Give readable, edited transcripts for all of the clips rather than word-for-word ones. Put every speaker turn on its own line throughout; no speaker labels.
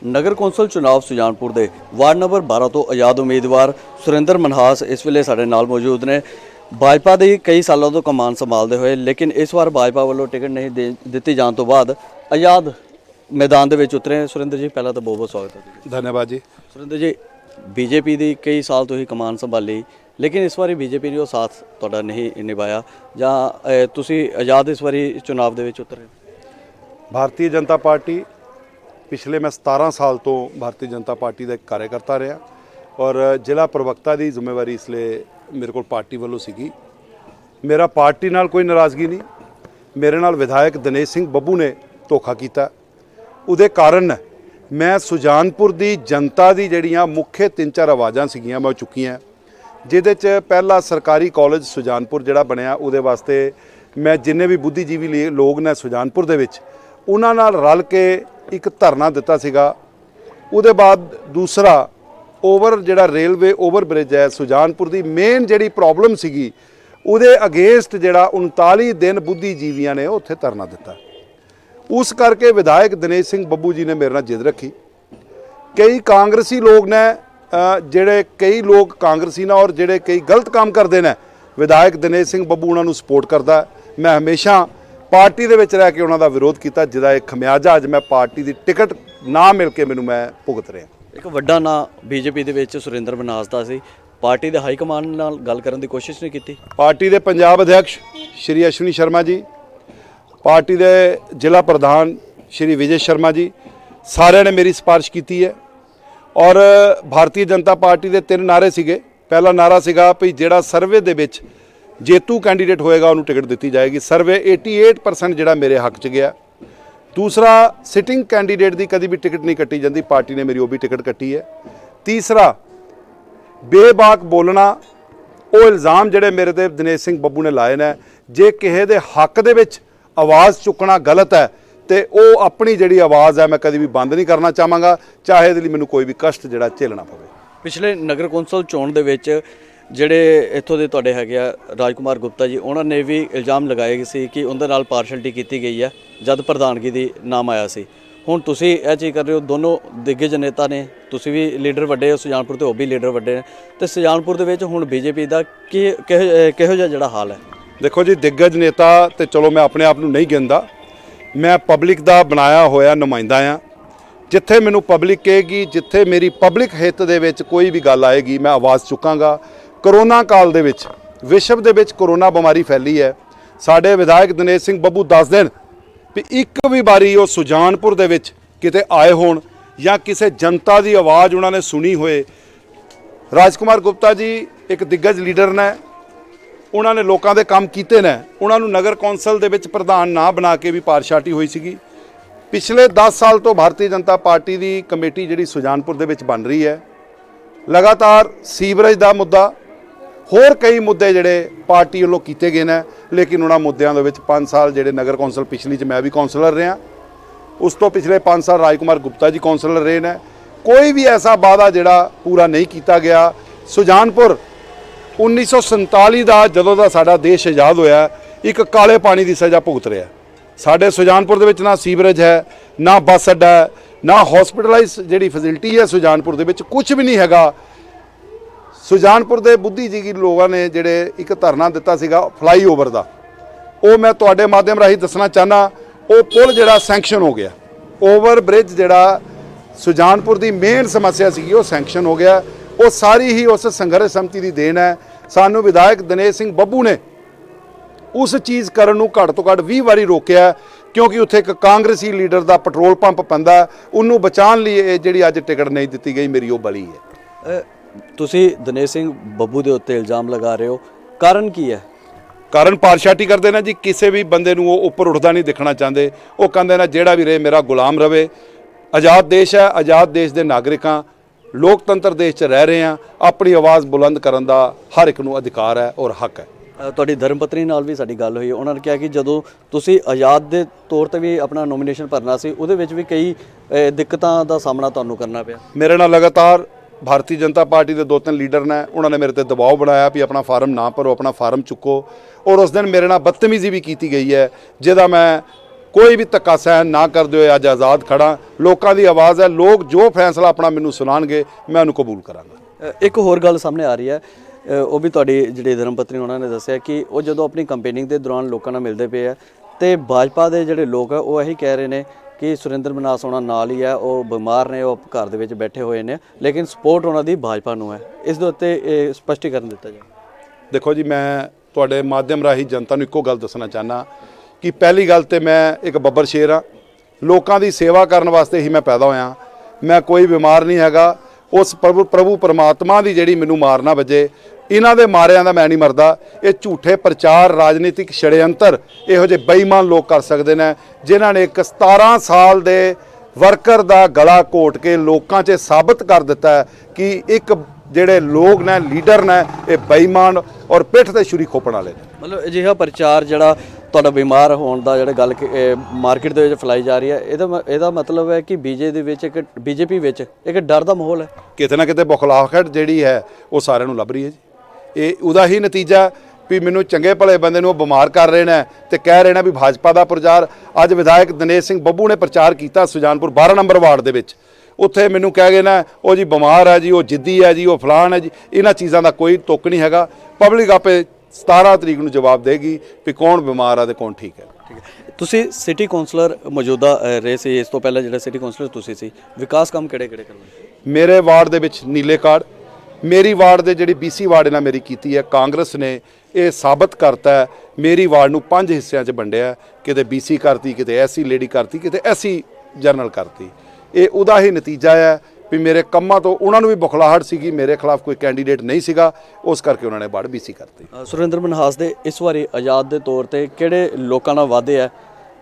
नगर council चुनाव सुजानपुर के ward number 12 तो आज़ाद उम्मीदवार सुरेंद्र मनहास इस वेले साडे नाल मौजूद ने। भाजपा की कई सालों तो कमान संभालते हुए लेकिन इस बार भाजपा वालों टिकट नहीं दी जाने तो बाद आज़ाद मैदान के उतरे। सुरेंद्र जी पहला तो बहुत बहुत स्वागत है।
धन्यवाद जी।
सुरेंद्र जी बीजेपी की कई साल तो ही कमान संभाली लेकिन इस बार बीजेपी ने वो साथ तुहाडा नहीं निभाया जां तुसी आज़ाद इस बारी चुनाव के उतरे?
भारतीय जनता पार्टी पिछले मैं 17 साल तो भारतीय जनता पार्टी का एक कार्यकर्ता रहा और जिला प्रवक्ता की जिम्मेवारी इसलिए मेरे को पार्टी वालों सीगी। मेरा पार्टी नाल कोई नाराज़गी नहीं, मेरे नाल विधायक दिनेश सिंह बब्बू ने धोखा किया। उहदे कारण मैं सुजानपुर की जनता की जिहड़ियां मुख्य 3-4 आवाज़ां सीगियां मैं चुकीआं, जिहदे च पहला सरकारी कॉलेज सुजानपुर जिहड़ा बनया उहदे वास्ते मैं जिन्ने भी बुद्धिजीवी लोग ने सुजानपुर दे विच उन्हां नाल रल के एक धरना दिता सीगा। उहदे बाद दूसरा ओवर जिहड़ा रेलवे ओवर ब्रिज है सुजानपुर की मेन जिहड़ी प्रॉब्लम सीगी उहदे अगेंस्ट जिहड़ा 39 दिन बुद्धिजीवियों ने उत्थे धरना दिता। उस करके विधायक दिनेश सिंह बब्बू जी ने मेरे नाल जिद रखी। कई कांग्रेसी लोग ने जिहड़े कई लोग कांग्रेसी ने और जिहड़े कई गलत काम करते हैं विधायक दिनेश सिंह बब्बू उन्होंने सपोर्ट करता है। मैं हमेशा पार्टी दे विच रह के उन्हों का विरोध किया, जिहदा एक खमियाजा अज मैं पार्टी की टिकट ना मिल के मैनूं मैं भुगत रहा।
एक वड्डा नाम बीजेपी के सुरेंद्र मनहास का सी, पार्टी के हाईकमान नाल गल करन दी कोशिश नहीं की? पार्टी
के पंजाब अध्यक्ष श्री अश्विनी शर्मा जी, पार्टी के जिला प्रधान श्री विजय शर्मा जी सारे ने मेरी सिफारिश की है और भारतीय जनता पार्टी के 3 नारे सीगे। पहला नारा सीगा भी जिहड़ा सर्वे दे विच जेतू कैंडीडेट होएगा उन्होंने टिकट दी जाएगी। सर्वे 88% जिहड़ा मेरे हक च गया। दूसरा सिटिंग कैंडीडेट की कभी भी टिकट नहीं कट्टी जाती, पार्टी ने मेरी वो भी टिकट कट्टी है। तीसरा बेबाक बोलना, वो इल्ज़ाम जिहड़े मेरे ते दिनेश सिंह बब्बू ने लाए ने, जे किसी के हक दे विच आवाज़ चुकना गलत है तो वो अपनी जिहड़ी आवाज़ है मैं कभी भी बंद नहीं करना चाहांगा, चाहे इहदे लई मैनूं कोई भी कष्ट जिहड़ा झेलना पवे।
पिछले नगर कौंसल चोण दे विच ਜਿਹੜੇ ਇੱਥੋਂ ਦੇ ਤੁਹਾਡੇ ਹੈਗੇ ਆ ਰਾਜकुमार गुप्ता जी ਉਹਨਾਂ ਨੇ ਵੀ ਇਲਜ਼ਾਮ ਲਗਾਏ ਸੀ ਕਿ ਉਹਦੇ ਨਾਲ ਪਾਰਸ਼ਲਟੀ ਕੀਤੀ ਗਈ ਹੈ ਜਦ ਪ੍ਰਧਾਨਗੀ ਦੀ ਨਾਮ ਆਇਆ ਸੀ। ਹੁਣ ਤੁਸੀਂ ਇਹ ਚੀਜ਼ ਕਰ ਰਹੇ ਹੋ, ਦੋਨੋਂ ਦਿੱਗਜ ਨੇਤਾ ਨੇ, ਤੁਸੀਂ ਵੀ ਲੀਡਰ ਵੱਡੇ ਹੋ ਸੁਜਾਨਪੁਰ ਤੇ ਉਹ ਵੀ ਲੀਡਰ ਵੱਡੇ ਨੇ, ਤੇ ਸੁਜਾਨਪੁਰ ਦੇ ਵਿੱਚ ਹੁਣ ਬੀਜੇਪੀ ਦਾ ਕਿਹੋ ਜਿਹਾ ਜਿਹੜਾ ਹਾਲ ਹੈ?
देखो जी, दिग्गज नेता तो चलो मैं अपने आप नहीं गिनता, मैं पब्लिक का बनाया होया नुमाइंदा हाँ। जिथे मैनू पब्लिक कहेगी, जिथे मेरी पब्लिक हित दे विच कोई भी गल आएगी मैं आवाज़ चुकांगा। करोना काल दे विच विश्व दे विच करोना बीमारी फैली है, साडे विधायक दिनेश सिंह बब्बू दस दिन भी एक भी बारी वो सुजानपुर दे विच किते आए होण या किसी जनता की आवाज़ उन्होंने सुनी होए। राजकुमार गुप्ता जी एक दिग्गज लीडर ने, उन्होंने लोगों के काम किए ने, उन्होंने नगर कौंसल दे विच प्रधान ना बना के भी पारशाटी हुई सी। पिछले 10 साल तो भारतीय जनता पार्टी की कमेटी जिहड़ी सुजानपुर दे विच बन रही है, लगातार सीवरेज का मुद्दा होर कई मुद्दे जिहड़े पार्टी वालों कीते गए हैं, लेकिन उन्होंने मुद्दों के 5 साल जिहड़े नगर कौंसल पिछली च मैं भी कौंसलर रहा, उस तो पिछले 5 साल राजकुमार गुप्ता जी कौंसलर रहे हैं। कोई भी ऐसा वादा जिहड़ा पूरा नहीं किया गया। सुजानपुर 1947 का जदों दा साडा देश आज़ाद होया एक काले पानी की सज़ा भुगत रहा। साडे सुजानपुर दे विच ना सीवरेज है, ना बस अड्डा है, ना हॉस्पिटलाइज जिहड़ी फैसिलिटी है सुजानपुर दे विच कुछ भी नहीं हैगा। सुजानपुर के बुद्धिजीवी लोगों ने जिहड़े एक धरना दिता सीगा फ्लाई ओवर का, वो मैं तुहाडे माध्यम राही दसना चाहना, वो पुल जिहड़ा सैंक्शन हो गया। ओवर ब्रिज जिहड़ा सुजानपुर की मेन समस्या सी वो सैंक्शन हो गया। वो सारी ही उस संघर्ष समिति की देन है। सानू विधायक दिनेश सिंह बब्बू ने उस चीज़ करन नूं घੱਟ ਤੋਂ ਘੱਟ 20 वारी रोकया, क्योंकि उत्थे एक कांग्रेसी लीडर का पेट्रोल पंप पैंदा, उन्होंने बचाने लिए जिहड़ी अज टिकट नहीं दी गई मेरी वो बली है।
तुसी दिनेश सिंह बब्बू के उत्ते इल्जाम लगा रहे हो, कारण की है?
कारण पारशाटी करते हैं जी, किसी भी बंदे नूं वो उपर उठदा नहीं दिखना चाहते। वो कहते हैं जिहड़ा भी रहे मेरा गुलाम रहे। आज़ाद देश है, आज़ाद देश के नागरिक हाँ, लोकतंत्र देश च रह रहे हैं, अपनी आवाज़ बुलंद करने का हर एक नूं अधिकार है और हक है।
ਤੁਹਾਡੀ धर्म पत्नी नाल भी साडी गल हुई, उन्होंने कहा कि जदों तुसी आज़ाद के तौर पर भी अपना नोमीनेशन भरना सी उहदे विच भी कई दिक्कतां दा सामना तुहानूं करना पिया।
मेरे नाल लगातार भारतीय जनता पार्टी के 2-3 लीडर ने, उन्होंने मेरे ते दबाव बनाया भी अपना फार्म ना भरो, अपना फार्म चुको, और उस दिन मेरे नाल बदतमीजी भी की गई है, जिहदा मैं ਕੋਈ ਵੀ ਧੱਕਾ ਸਹਿਣ ਨਾ ਕਰਦੇ ਹੋਏ ਅੱਜ ਆਜ਼ਾਦ ਖੜਾ। ਲੋਕਾਂ ਦੀ ਆਵਾਜ਼ ਹੈ, ਲੋਕ ਜੋ ਫੈਸਲਾ ਆਪਣਾ ਮੈਨੂੰ ਸੁਣਾਉਣਗੇ ਮੈਂ ਉਹਨੂੰ ਕਬੂਲ ਕਰਾਂਗਾ।
ਇੱਕ ਹੋਰ ਗੱਲ ਸਾਹਮਣੇ ਆ ਰਹੀ ਹੈ, ਉਹ ਵੀ ਤੁਹਾਡੀ ਜਿਹੜੀ ਧਰਮ ਪਤਨੀ ਉਹਨਾਂ ਨੇ ਦੱਸਿਆ ਕਿ ਉਹ ਜਦੋਂ ਆਪਣੀ ਕੰਪੇਨਿੰਗ ਦੇ ਦੌਰਾਨ ਲੋਕਾਂ ਨਾਲ ਮਿਲਦੇ ਪਏ ਆ ਤੇ ਭਾਜਪਾ ਦੇ ਜਿਹੜੇ ਲੋਕ ਆ ਉਹ ਇਹੀ ਕਹਿ ਰਹੇ ਨੇ ਕਿ ਸੁਰਿੰਦਰ ਮਨਹਾਸ ਉਹਨਾਂ ਨਾਲ ਹੀ ਹੈ, ਉਹ ਬਿਮਾਰ ਨੇ, ਉਹ ਘਰ ਦੇ ਵਿੱਚ ਬੈਠੇ ਹੋਏ ਨੇ, ਲੇਕਿਨ ਸਪੋਰਟ ਉਹਨਾਂ ਦੀ ਭਾਜਪਾ ਨੂੰ ਹੈ। ਇਸ ਦੇ ਉੱਤੇ ਸਪਸ਼ਟੀਕਰਨ ਦਿੱਤਾ ਜਾਏ।
ਦੇਖੋ ਜੀ, ਮੈਂ ਤੁਹਾਡੇ ਮਾਧਿਅਮ ਰਾਹੀਂ ਜਨਤਾ ਨੂੰ ਇੱਕੋ ਗੱਲ ਦੱਸਣਾ ਚਾਹੁੰਦਾ ਕਿ ਪਹਿਲੀ ਗੱਲ ਤੇ ਮੈਂ ਇੱਕ ਬੱਬਰ ਸ਼ੇਰ ਹਾਂ, ਲੋਕਾਂ ਦੀ ਸੇਵਾ ਕਰਨ ਵਾਸਤੇ ਹੀ ਮੈਂ ਪੈਦਾ ਹੋਇਆ। ਮੈਂ ਕੋਈ ਬਿਮਾਰ ਨਹੀਂ ਹੈਗਾ। ਉਸ ਪ੍ਰਭੂ ਪਰਮਾਤਮਾ ਦੀ ਜਿਹੜੀ ਮੈਨੂੰ ਮਾਰ ਨਾ ਵੱਜੇ, ਇਹਨਾਂ ਦੇ ਮਾਰਿਆਂ ਦਾ ਮੈਂ ਨਹੀਂ ਮਰਦਾ। ਇਹ ਝੂਠੇ ਪ੍ਰਚਾਰ, ਰਾਜਨੀਤਿਕ ਛੜਯੰਤਰ ਇਹੋ ਜਿਹੇ ਬੇਈਮਾਨ ਲੋਕ ਕਰ ਸਕਦੇ ਨੇ, ਜਿਨ੍ਹਾਂ ਨੇ ਇੱਕ 17 ਸਾਲ ਦੇ ਵਰਕਰ ਦਾ ਗਲਾ ਘੋਟ ਕੇ ਲੋਕਾਂ 'ਚ ਸਾਬਤ ਕਰ ਦਿੱਤਾ ਹੈ ਕਿ ਇੱਕ ਜਿਹੜੇ ਲੋਕ ਨੇ, ਲੀਡਰ ਨੇ, ਇਹ ਬੇਈਮਾਨ ਔਰ ਪਿੱਠ ਤੇ ਛੁਰੀ ਖੋਪਣ ਵਾਲੇ ਨੇ।
ਮਤਲਬ ਅਜਿਹਾ ਪ੍ਰਚਾਰ ਜਿਹੜਾ ਤੁਹਾਡਾ ਬਿਮਾਰ ਹੋਣ ਦਾ ਜਿਹੜਾ ਗੱਲ ਮਾਰਕੀਟ ਦੇ ਵਿੱਚ ਫੈਲਾਈ ਜਾ ਰਹੀ ਹੈ, ਇਹਦਾ ਮਤਲਬ ਹੈ ਕਿ ਬੀਜੇਪੀ ਵਿੱਚ ਇੱਕ ਡਰ ਦਾ ਮਾਹੌਲ ਹੈ।
ਕਿਤੇ ਨਾ ਕਿਤੇ ਬੁਖਲਾਹਟ ਜਿਹੜੀ ਹੈ ਉਹ ਸਾਰਿਆਂ ਨੂੰ ਲੱਭ ਰਹੀ ਹੈ ਜੀ। ਇਹ ਉਹਦਾ ਹੀ ਨਤੀਜਾ ਵੀ ਮੈਨੂੰ ਚੰਗੇ ਭਲੇ ਬੰਦੇ ਨੂੰ ਉਹ ਬਿਮਾਰ ਕਰ ਰਹੇ ਨੇ ਤੇ ਕਹਿ ਰਹੇ ਨੇ ਵੀ ਭਾਜਪਾ ਦਾ ਪ੍ਰਚਾਰ। ਅੱਜ ਵਿਧਾਇਕ ਦਿਨੇਸ਼ ਸਿੰਘ ਬੱਬੂ ਨੇ ਪ੍ਰਚਾਰ ਕੀਤਾ ਸੁਜਾਨਪੁਰ 12 ਨੰਬਰ ਵਾਰਡ ਦੇ ਵਿੱਚ। ਉੱਥੇ ਮੈਨੂੰ ਕਹਿ ਗਏ ਨਾ ਉਹ ਜੀ ਬਿਮਾਰ ਹੈ ਜੀ, ਉਹ ਜਿੱਦੀ ਹੈ ਜੀ, ਉਹ ਫਲਾਣ ਹੈ ਜੀ। ਇਹਨਾਂ ਚੀਜ਼ਾਂ ਦਾ ਕੋਈ ਤੁੱਕ ਨਹੀਂ ਹੈਗਾ। ਪਬਲਿਕ ਆਪੇ 17 ਤਰੀਕ ਨੂੰ ਜਵਾਬ ਦੇਗੀ ਵੀ ਕੌਣ ਬਿਮਾਰ ਆ ਤੇ ਕੌਣ ਠੀਕ ਹੈ।
ਠੀਕ ਹੈ, ਤੁਸੀਂ ਸਿਟੀ ਕਾਉਂਸਲਰ ਮੌਜੂਦਾ ਰਹੇ ਸੀ, ਇਸ ਤੋਂ ਪਹਿਲਾਂ ਜਿਹੜਾ ਸਿਟੀ ਕਾਉਂਸਲਰ ਤੁਸੀਂ ਸੀ, ਵਿਕਾਸ ਕੰਮ ਕਿਹੜੇ ਕਰਵਾਏ?
ਮੇਰੇ ਵਾਰਡ ਦੇ ਵਿੱਚ ਨੀਲੇ ਕਾਰਡ, ਮੇਰੀ ਵਾਰਡ ਦੇ ਜਿਹੜੀ BC ਵਾਰਡ ਇਹਨਾਂ ਮੇਰੀ ਕੀਤੀ ਹੈ, ਕਾਂਗਰਸ ਨੇ ਇਹ ਸਾਬਤ ਕਰਤਾ ਹੈ। ਮੇਰੀ ਵਾਰਡ ਨੂੰ 5 ਹਿੱਸਿਆਂ 'ਚ ਵੰਡਿਆ, ਕਿਤੇ BC ਕਰਤੀ, ਕਿਤੇ SC ਲੇਡੀ ਕਰਤੀ, ਕਿਤੇ SC ਜਨਰਲ ਕਰਤੀ। ਇਹ ਉਹਦਾ ਹੀ ਨਤੀਜਾ ਹੈ ਵੀ ਮੇਰੇ ਕੰਮਾਂ ਤੋਂ ਉਹਨਾਂ ਨੂੰ ਵੀ ਬੁਖਲਾਹਟ ਸੀਗੀ, ਮੇਰੇ ਖਿਲਾਫ ਕੋਈ ਕੈਂਡੀਡੇਟ ਨਹੀਂ ਸੀਗਾ, ਉਸ ਕਰਕੇ ਉਹਨਾਂ ਨੇ ਵਾਰਡ BC ਕਰਤੀ।
ਸੁਰਿੰਦਰ ਮਨਹਾਸ ਦੇ ਇਸ ਵਾਰੀ ਆਜ਼ਾਦ ਦੇ ਤੌਰ ਤੇ ਕਿਹੜੇ ਲੋਕਾਂ ਨਾਲ ਵਾਅਦੇ ਆ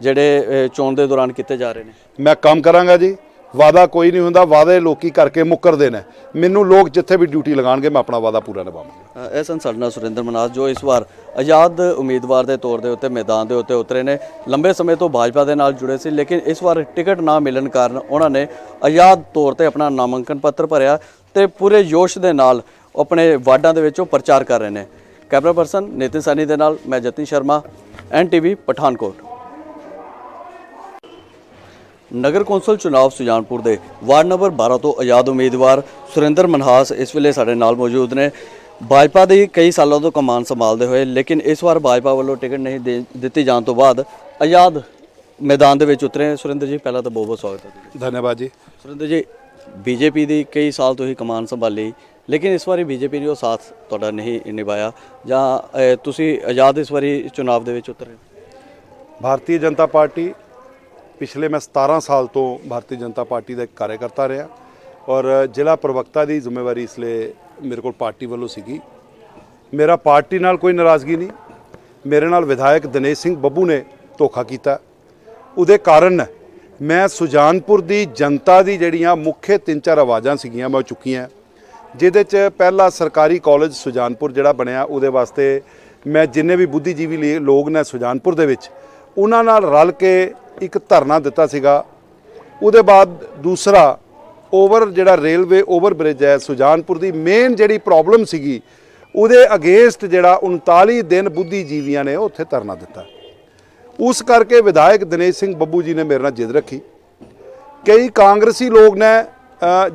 ਜਿਹੜੇ ਚੋਣ ਦੇ ਦੌਰਾਨ ਕੀਤੇ ਜਾ ਰਹੇ ਨੇ?
ਮੈਂ ਕੰਮ ਕਰਾਂਗਾ ਜੀ, ਵਾਅਦਾ ਕੋਈ ਨਹੀਂ ਹੁੰਦਾ, ਵਾਅਦੇ ਲੋਕੀ ਕਰਕੇ ਮੁੱਕਰਦੇ ਨੇ। ਮੈਨੂੰ ਲੋਕ ਜਿੱਥੇ ਵੀ ਡਿਊਟੀ ਲਗਾਉਣਗੇ ਮੈਂ ਆਪਣਾ ਵਾਅਦਾ ਪੂਰਾ ਨਿਭਾਵਾਂਗਾ।
ਇਹ ਸਨ ਸਾਡੇ ਨਾਲ ਸੁਰਿੰਦਰ ਮਨਹਾਸ, ਜੋ ਇਸ ਵਾਰ ਆਜ਼ਾਦ ਉਮੀਦਵਾਰ ਦੇ ਤੌਰ ਦੇ ਉੱਤੇ ਮੈਦਾਨ ਦੇ ਉੱਤੇ ਉਤਰੇ ਨੇ। ਲੰਬੇ ਸਮੇਂ ਤੋਂ ਭਾਜਪਾ ਦੇ ਨਾਲ ਜੁੜੇ ਸੀ, ਲੇਕਿਨ ਇਸ ਵਾਰ ਟਿਕਟ ਨਾ ਮਿਲਣ ਕਾਰਨ ਉਹਨਾਂ ਨੇ ਆਜ਼ਾਦ ਤੌਰ ਤੇ ਆਪਣਾ ਨਾਮਾਂਕਨ ਪੱਤਰ ਭਰਿਆ ਤੇ ਪੂਰੇ ਜੋਸ਼ ਦੇ ਨਾਲ ਆਪਣੇ ਵਾਰਡਾਂ ਦੇ ਵਿੱਚੋਂ ਪ੍ਰਚਾਰ ਕਰ ਰਹੇ ਨੇ। ਕੈਮਰਾ ਪਰਸਨ ਨਿਤਿਨ ਸਾਨੀ ਦੇ ਨਾਲ ਮੈਂ ਜਤਿਨ ਸ਼ਰਮਾ, NTV ਪਠਾਨਕੋਟ। ਨਗਰ ਕੌਂਸਲ ਚੁਣਾਵ ਸੁਜਾਨਪੁਰ ਦੇ ਵਾਰਡ ਨੰਬਰ 12 ਤੋਂ ਆਜ਼ਾਦ ਉਮੀਦਵਾਰ ਸੁਰਿੰਦਰ ਮਨਹਾਸ ਇਸ ਵੇਲੇ ਸਾਡੇ ਨਾਲ ਮੌਜੂਦ ਨੇ। ਭਾਜਪਾ ਦੇ ਕਈ ਸਾਲਾਂ ਤੋਂ ਕਮਾਨ ਸੰਭਾਲਦੇ ਹੋਏ, ਲੇਕਿਨ ਇਸ ਵਾਰ ਭਾਜਪਾ ਵੱਲੋਂ ਟਿਕਟ ਨਹੀਂ ਦਿੱਤੀ ਜਾਣ ਤੋਂ ਬਾਅਦ ਆਜ਼ਾਦ ਮੈਦਾਨ ਦੇ ਵਿੱਚ ਉਤਰੇ। ਸੁਰਿੰਦਰ ਜੀ, ਪਹਿਲਾਂ ਤਾਂ ਬਹੁਤ ਬਹੁਤ ਸਵਾਗਤ ਹੈ।
ਧੰਨਵਾਦ ਜੀ।
ਸੁਰਿੰਦਰ ਜੀ, BJP ਦੀ ਕਈ ਸਾਲ ਤੋਂ ਹੀ ਕਮਾਨ ਸੰਭਾਲੀ, ਲੇਕਿਨ ਇਸ ਵਾਰੀ BJP ਨੇ ਉਹ ਸਾਥ ਤੁਹਾਡਾ ਨਹੀਂ ਨਿਭਾਇਆ, ਜਾਂ ਤੁਸੀਂ ਆਜ਼ਾਦ ਇਸ ਵਾਰੀ ਚੁਣਾਵ ਦੇ ਵਿੱਚ ਉਤਰੇ?
ਭਾਰਤੀ ਜਨਤਾ ਪਾਰਟੀ ਪਿਛਲੇ ਮੈਂ 17 ਸਾਲ ਤੋਂ ਭਾਰਤੀ ਜਨਤਾ ਪਾਰਟੀ ਦਾ ਇੱਕ ਕਾਰਜਕਰਤਾ ਰਿਹਾ ਔਰ ਜ਼ਿਲ੍ਹਾ ਪ੍ਰਵਕਤਾ ਦੀ ਜ਼ਿੰਮੇਵਾਰੀ ਇਸ ਲਈ ਮੇਰੇ ਕੋਲ ਪਾਰਟੀ ਵੱਲੋਂ ਸੀਗੀ। ਮੇਰਾ ਪਾਰਟੀ ਨਾਲ ਕੋਈ ਨਾਰਾਜ਼ਗੀ ਨਹੀਂ, ਮੇਰੇ ਨਾਲ ਵਿਧਾਇਕ ਦਿਨੇਸ਼ ਸਿੰਘ ਬੱਬੂ ਨੇ ਧੋਖਾ ਕੀਤਾ। ਉਹਦੇ ਕਾਰਨ ਮੈਂ ਸੁਜਾਨਪੁਰ ਦੀ ਜਨਤਾ ਦੀ ਜਿਹੜੀਆਂ ਮੁੱਖ 3-4 ਆਵਾਜ਼ਾਂ ਸੀਗੀਆਂ ਮੈਂ ਚੁੱਕੀਆਂ, ਜਿਹਦੇ 'ਚ ਪਹਿਲਾ ਸਰਕਾਰੀ ਕਾਲਜ ਸੁਜਾਨਪੁਰ ਜਿਹੜਾ ਬਣਿਆ, ਉਹਦੇ ਵਾਸਤੇ ਮੈਂ ਜਿੰਨੇ ਵੀ ਬੁੱਧੀਜੀਵੀ ਲੋਕ ਨੇ ਸੁਜਾਨਪੁਰ ਦੇ ਵਿੱਚ, ਉਹਨਾਂ ਨਾਲ ਰਲ ਕੇ ਇੱਕ ਧਰਨਾ ਦਿੱਤਾ ਸੀਗਾ। ਉਹਦੇ ਬਾਅਦ ਦੂਸਰਾ ਜਿਹੜਾ ਰੇਲਵੇ ਓਵਰ ਬ੍ਰਿਜ ਹੈ ਸੁਜਾਨਪੁਰ ਦੀ ਮੇਨ ਜਿਹੜੀ ਪ੍ਰੋਬਲਮ ਸੀਗੀ, ਉਹਦੇ ਅਗੇਂਸਟ ਜਿਹੜਾ 39 ਦਿਨ ਬੁੱਧੀਜੀਵੀਆਂ ਨੇ ਉੱਥੇ ਧਰਨਾ ਦਿੱਤਾ। ਉਸ ਕਰਕੇ ਵਿਧਾਇਕ ਦਿਨੇਸ਼ ਸਿੰਘ ਬੱਬੂ ਜੀ ਨੇ ਮੇਰੇ ਨਾਲ ਜਿੱਦ ਰੱਖੀ। ਕਈ ਕਾਂਗਰਸੀ ਲੋਕ ਨੇ